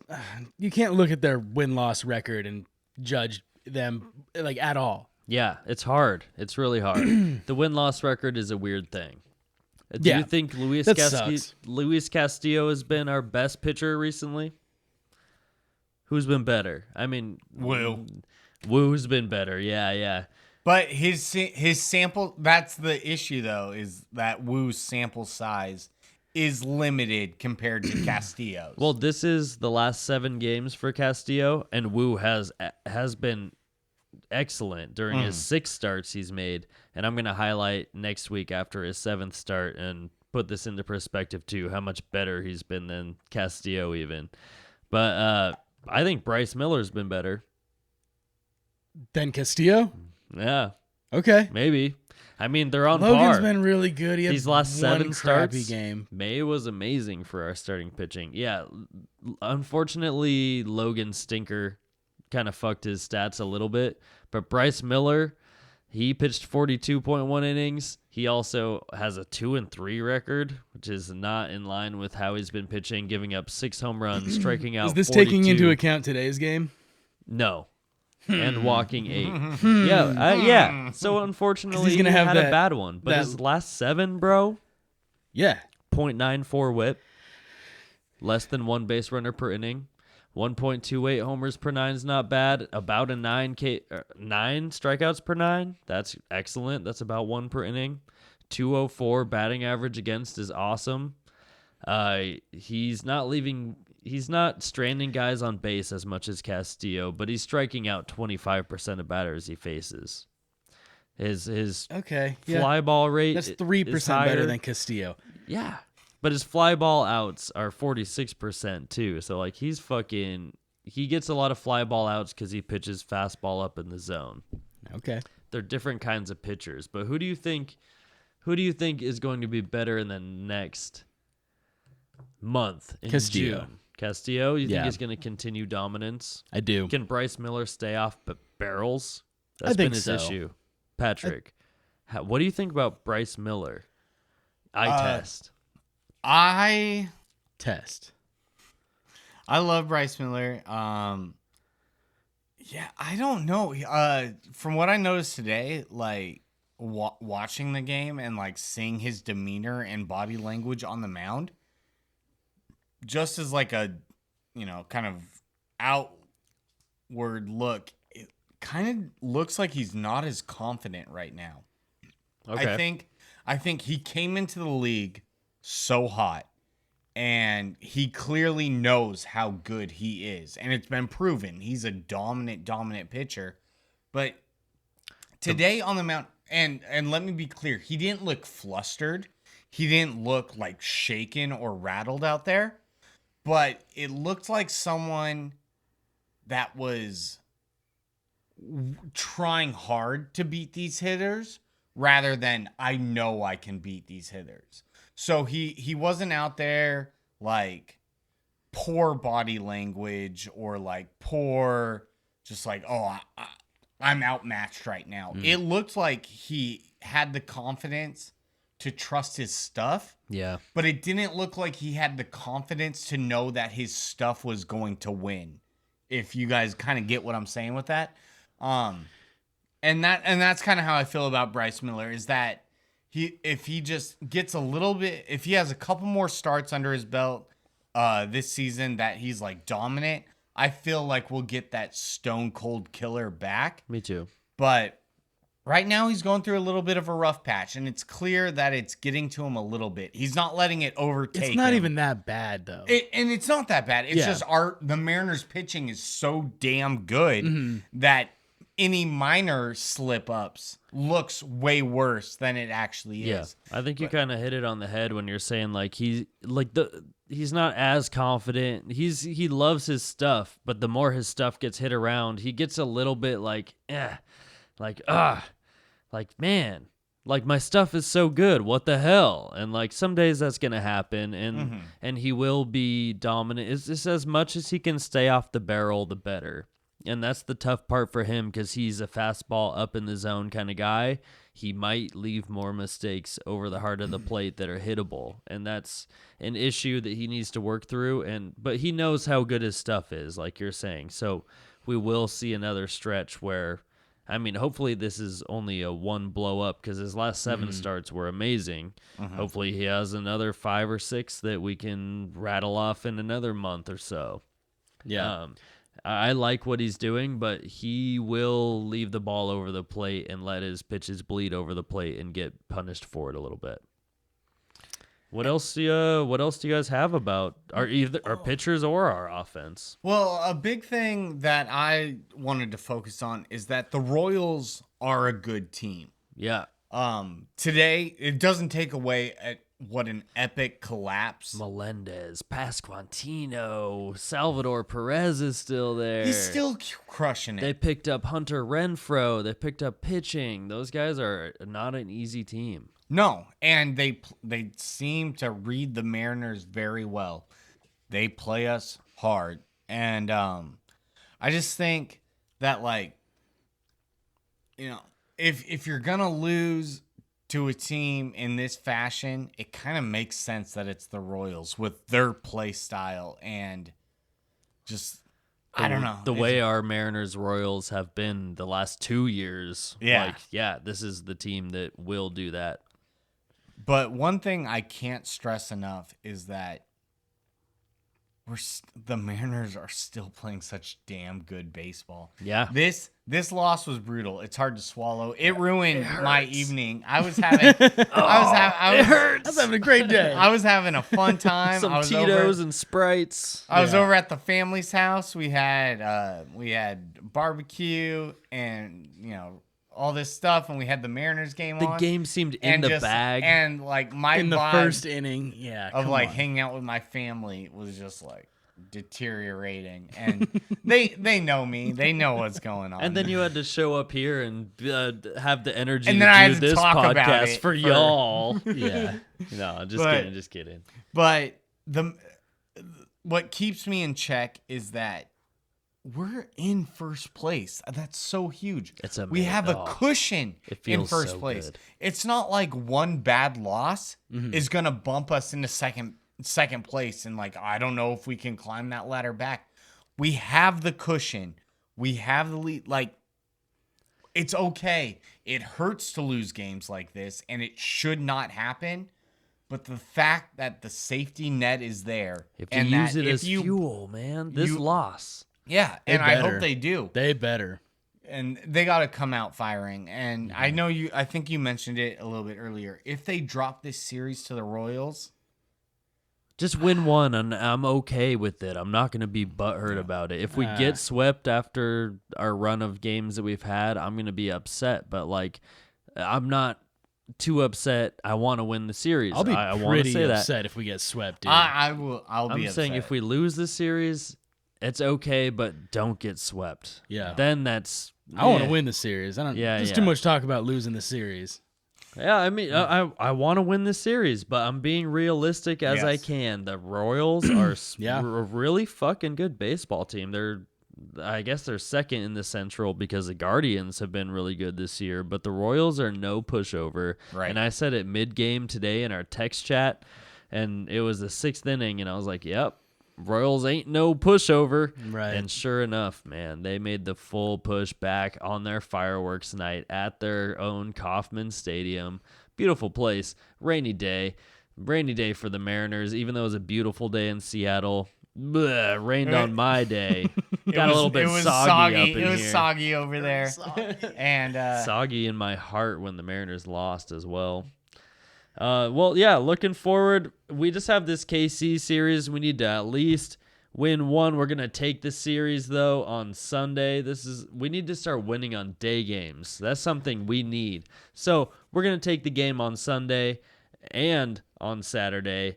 you can't look at their win-loss record and judge them like at all. Yeah, it's hard. It's really hard. The win-loss record is a weird thing. Do Yeah, you think Luis that sucks. Castillo has been our best pitcher recently? Who's been better? I mean, Wu. Wu's been better. Yeah. But his sample, that's the issue though, is that Wu's sample size is limited compared to Castillo's. Well, this is the last 7 games for Castillo, and Wu has been excellent during his 6 starts he's made. And I'm going to highlight next week after his 7th start and put this into perspective too, how much better he's been than Castillo even. But I think Bryce Miller's been better. Then Castillo? Yeah, Okay. maybe. I mean, they're on Logan's par. been really good. He had These last one 7 crappy starts, game. May was amazing for our starting pitching. Yeah, unfortunately, Logan Stinker kind of fucked his stats a little bit. But Bryce Miller, he pitched 42.1 innings. He also has a 2-3 record, which is not in line with how he's been pitching, giving up 6 home runs, striking out Is this 42. taking into account today's game? No. And walking 8. Yeah. So unfortunately, he's gonna he have had a that- bad one. But that- his last 7, bro, Yeah. 0.94 whip, less than 1 base runner per inning, 1.28 homers per nine is not bad. About a 9 strikeouts per nine. That's excellent. That's about 1 per inning. 204 batting average against is awesome. He's not stranding guys on base as much as Castillo, but he's striking out 25% of batters he faces. His fly ball rate, that's 3% better than Castillo. Yeah. But his fly ball outs are 46% too. So like he gets a lot of fly ball outs because he pitches fastball up in the zone. Okay. They're different kinds of pitchers. But who do you think is going to be better in the next month in Castillo. June? Castillo, you think Yeah. he's going to continue dominance? I do. Can Bryce Miller stay off barrels? I That's think been his so. issue. Patrick, what do you think about Bryce Miller? Test. I love Bryce Miller. Yeah, I don't know. From what I noticed today, like watching the game and like seeing his demeanor and body language on the mound, just as like a, kind of outward look, it kind of looks like he's not as confident right now. Okay. I think he came into the league so hot, and he clearly knows how good he is, and it's been proven he's a dominant pitcher. But today on the mound, and let me be clear, he didn't look flustered, he didn't look like shaken or rattled out there, but it looked like someone that was trying hard to beat these hitters rather than I know I can beat these hitters. So he wasn't out there like poor body language or like poor, just like, I'm outmatched right now. It looked like he had the confidence to trust his stuff. Yeah. But it didn't look like he had the confidence to know that his stuff was going to win. If you guys kind of get what I'm saying with that. And that's kind of how I feel about Bryce Miller, is that if he just gets a little bit, if he has a couple more starts under his belt this season that he's like dominant, I feel like we'll get that stone cold killer back. Me too. But right now he's going through a little bit of a rough patch, and it's clear that it's getting to him a little bit. He's not letting it overtake him. It's not even that bad though. And it's not that bad. It's just the Mariners pitching is so damn good that any minor slip-ups looks way worse than it actually is. I think you kind of hit it on the head when you're saying like he's not as confident. He loves his stuff, but the more his stuff gets hit around, he gets a little bit like man, like my stuff is so good. What the hell? And like some days that's gonna happen, and he will be dominant. It's just as much as he can stay off the barrel, the better. And that's the tough part for him because he's a fastball up in the zone kind of guy. He might leave more mistakes over the heart of the plate that are hittable, and that's an issue that he needs to work through. But he knows how good his stuff is, like you're saying. So we will see another stretch where, I mean, hopefully this is only a one blow up because his last 7 starts were amazing. Hopefully he has another 5 or 6 that we can rattle off in another month or so. Yeah. I like what he's doing, but he will leave the ball over the plate and let his pitches bleed over the plate and get punished for it a little bit. What else do you guys have about our pitchers or our offense? Well, a big thing that I wanted to focus on is that the Royals are a good team. Yeah. Today, it doesn't take away at what an epic collapse. Melendez, Pasquantino, Salvador Perez is still there. He's still crushing it. They picked up Hunter Renfroe. They picked up pitching. Those guys are not an easy team. No, and they seem to read the Mariners very well. They play us hard, and I just think that, like, if you're gonna lose to a team in this fashion, it kind of makes sense that it's the Royals with their play style and just, I don't know. The way our Mariners Royals have been the last 2 years. Yeah. This is the team that will do that. But one thing I can't stress enough is that the Mariners are still playing such damn good baseball. Yeah. This loss was brutal. It's hard to swallow. It ruined my evening. I was having I was having a great day. I was having a fun time. Some I was Tito's and Sprites. I was over at the family's house. We had barbecue and all this stuff, and we had the Mariners game The on. game seemed in the bag. And like my in the vibe first inning, of like hanging out with my family was just like deteriorating, and they know me. They know what's going on. And then you had to show up here and have the energy And to then I do had to this talk about podcast it for y'all. Yeah. No, But- just kidding. But what keeps me in check is that we're in first place. That's so huge. We have a cushion It in feels first so place. good. It's not like one bad loss is gonna bump us into second place, and like I don't know if we can climb that ladder back. We have the cushion. We have the lead. Like, it's okay. It hurts to lose games like this, and it should not happen. But the fact that the safety net is there, If you and use that it if as you, fuel, man, this loss. yeah, They and I better. hope they do. They better. And they got to come out firing. And I think you mentioned it a little bit earlier. If they drop this series to the Royals, Just win one, and I'm okay with it. I'm not going to be butthurt about it. If we get swept after our run of games that we've had, I'm going to be upset. But, like, I'm not too upset. I want to win the series. I'll be I want to pretty say upset if we get swept, dude. I'll be I'm upset. saying if we lose the series, it's okay, but don't get swept. Yeah. Then that's... I want to win the series. I don't. Yeah, There's yeah. too much talk about losing the series. Yeah, I mean, I want to win this series, but I'm being realistic as I Yes. can. The Royals are Yeah. a really fucking good baseball team. I guess they're second in the Central because the Guardians have been really good this year, but the Royals are no pushover. Right. And I said it mid-game today in our text chat, and it was the 6th inning, and I was like, yep, Royals ain't no pushover. Right. And sure enough, man, they made the full push back on their fireworks night at their own Kauffman Stadium. Beautiful place. Rainy day for the Mariners, even though it was a beautiful day in Seattle. Bleh, rained on my day. Got a little bit soggy up in here. It was soggy over there. And Soggy in my heart when the Mariners lost as well. Well, yeah, looking forward. We just have this KC series. We need to at least win one. We're going to take the series, though, on Sunday. We need to start winning on day games. That's something we need. So we're going to take the game on Sunday and on Saturday.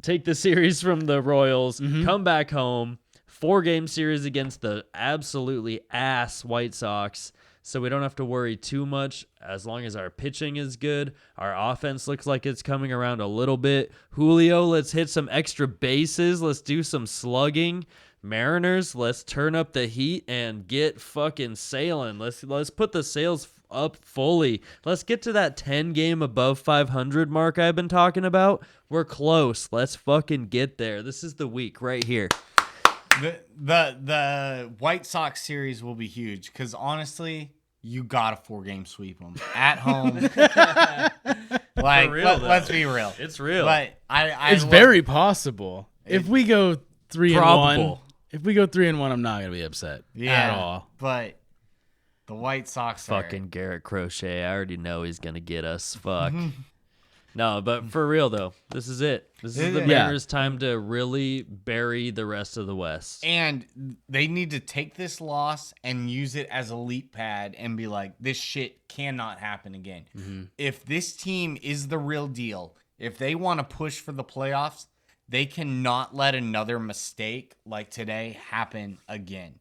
Take the series from the Royals, come back home, 4-game series against the absolutely ass White Sox, so we don't have to worry too much as long as our pitching is good. Our offense looks like it's coming around a little bit. Julio, let's hit some extra bases. Let's do some slugging. Mariners, let's turn up the heat and get fucking sailing. Let's put the sails up fully. Let's get to that 10-game above 500 mark I've been talking about. We're close. Let's fucking get there. This is the week right here. the White Sox series will be huge because honestly, you got to 4-game sweep them at home. Like, For real, let's be real. It's real. But It's very possible. If we go 3-1, Probable. if we go 3-1, I'm not gonna be upset at all. But the White Sox Fucking Garrett Crochet. I already know he's going to get us. Fuck. No, but for real, though, this is it. This is the Yeah. Mariners' time to really bury the rest of the West. and they need to take this loss and use it as a leap pad and be like, this shit cannot happen again. If this team is the real deal, if they want to push for the playoffs, they cannot let another mistake like today happen again.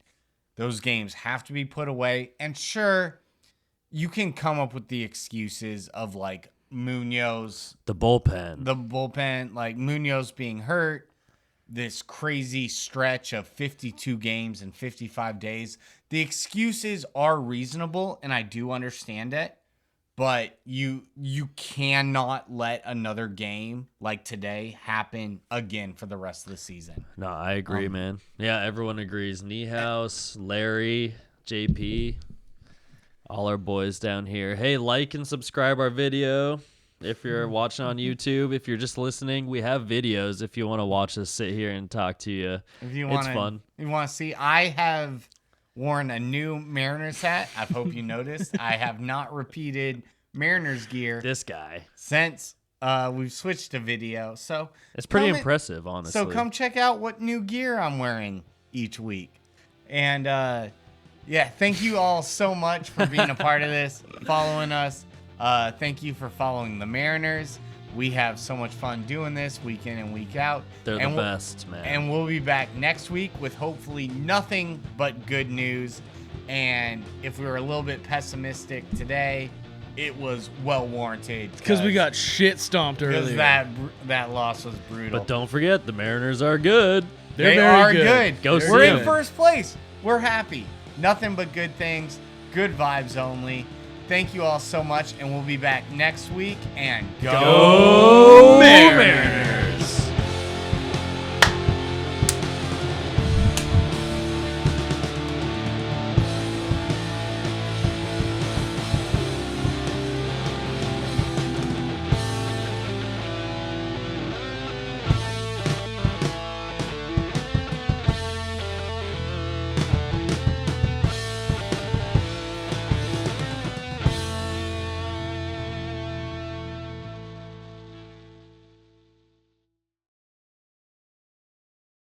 Those games have to be put away. And sure, you can come up with the excuses of like Munoz, The bullpen. the bullpen, like Munoz being hurt, this crazy stretch of 52 games in 55 days. The excuses are reasonable, and I do understand it, but you cannot let another game like today happen again for the rest of the season. No, I agree, man. Yeah, everyone agrees. Niehaus, Larry, JP, all our boys down here. Hey, like and subscribe our video. If you're watching on YouTube, if you're just listening, we have videos if you want to watch us sit here and talk to you. If you It's fun. You want to see, I have worn a new Mariners hat. I hope you noticed. I have not repeated Mariners gear This guy. since we've switched to video. So It's pretty come in- impressive, honestly. So come check out what new gear I'm wearing each week. And yeah, thank you all so much for being a part of this, following us. Thank you for following the Mariners. We have so much fun doing this week in and week out. They're and the best, man. And we'll be back next week with hopefully nothing but good news. And if we were a little bit pessimistic today, it was well warranted. Because we got shit stomped Because earlier. that loss was brutal. But don't forget, the Mariners are good. They're They very are good. good. Go see We're in them. first place. We're happy. Nothing but good things. Good vibes only. Thank you all so much, and we'll be back next week. And Go Mariners!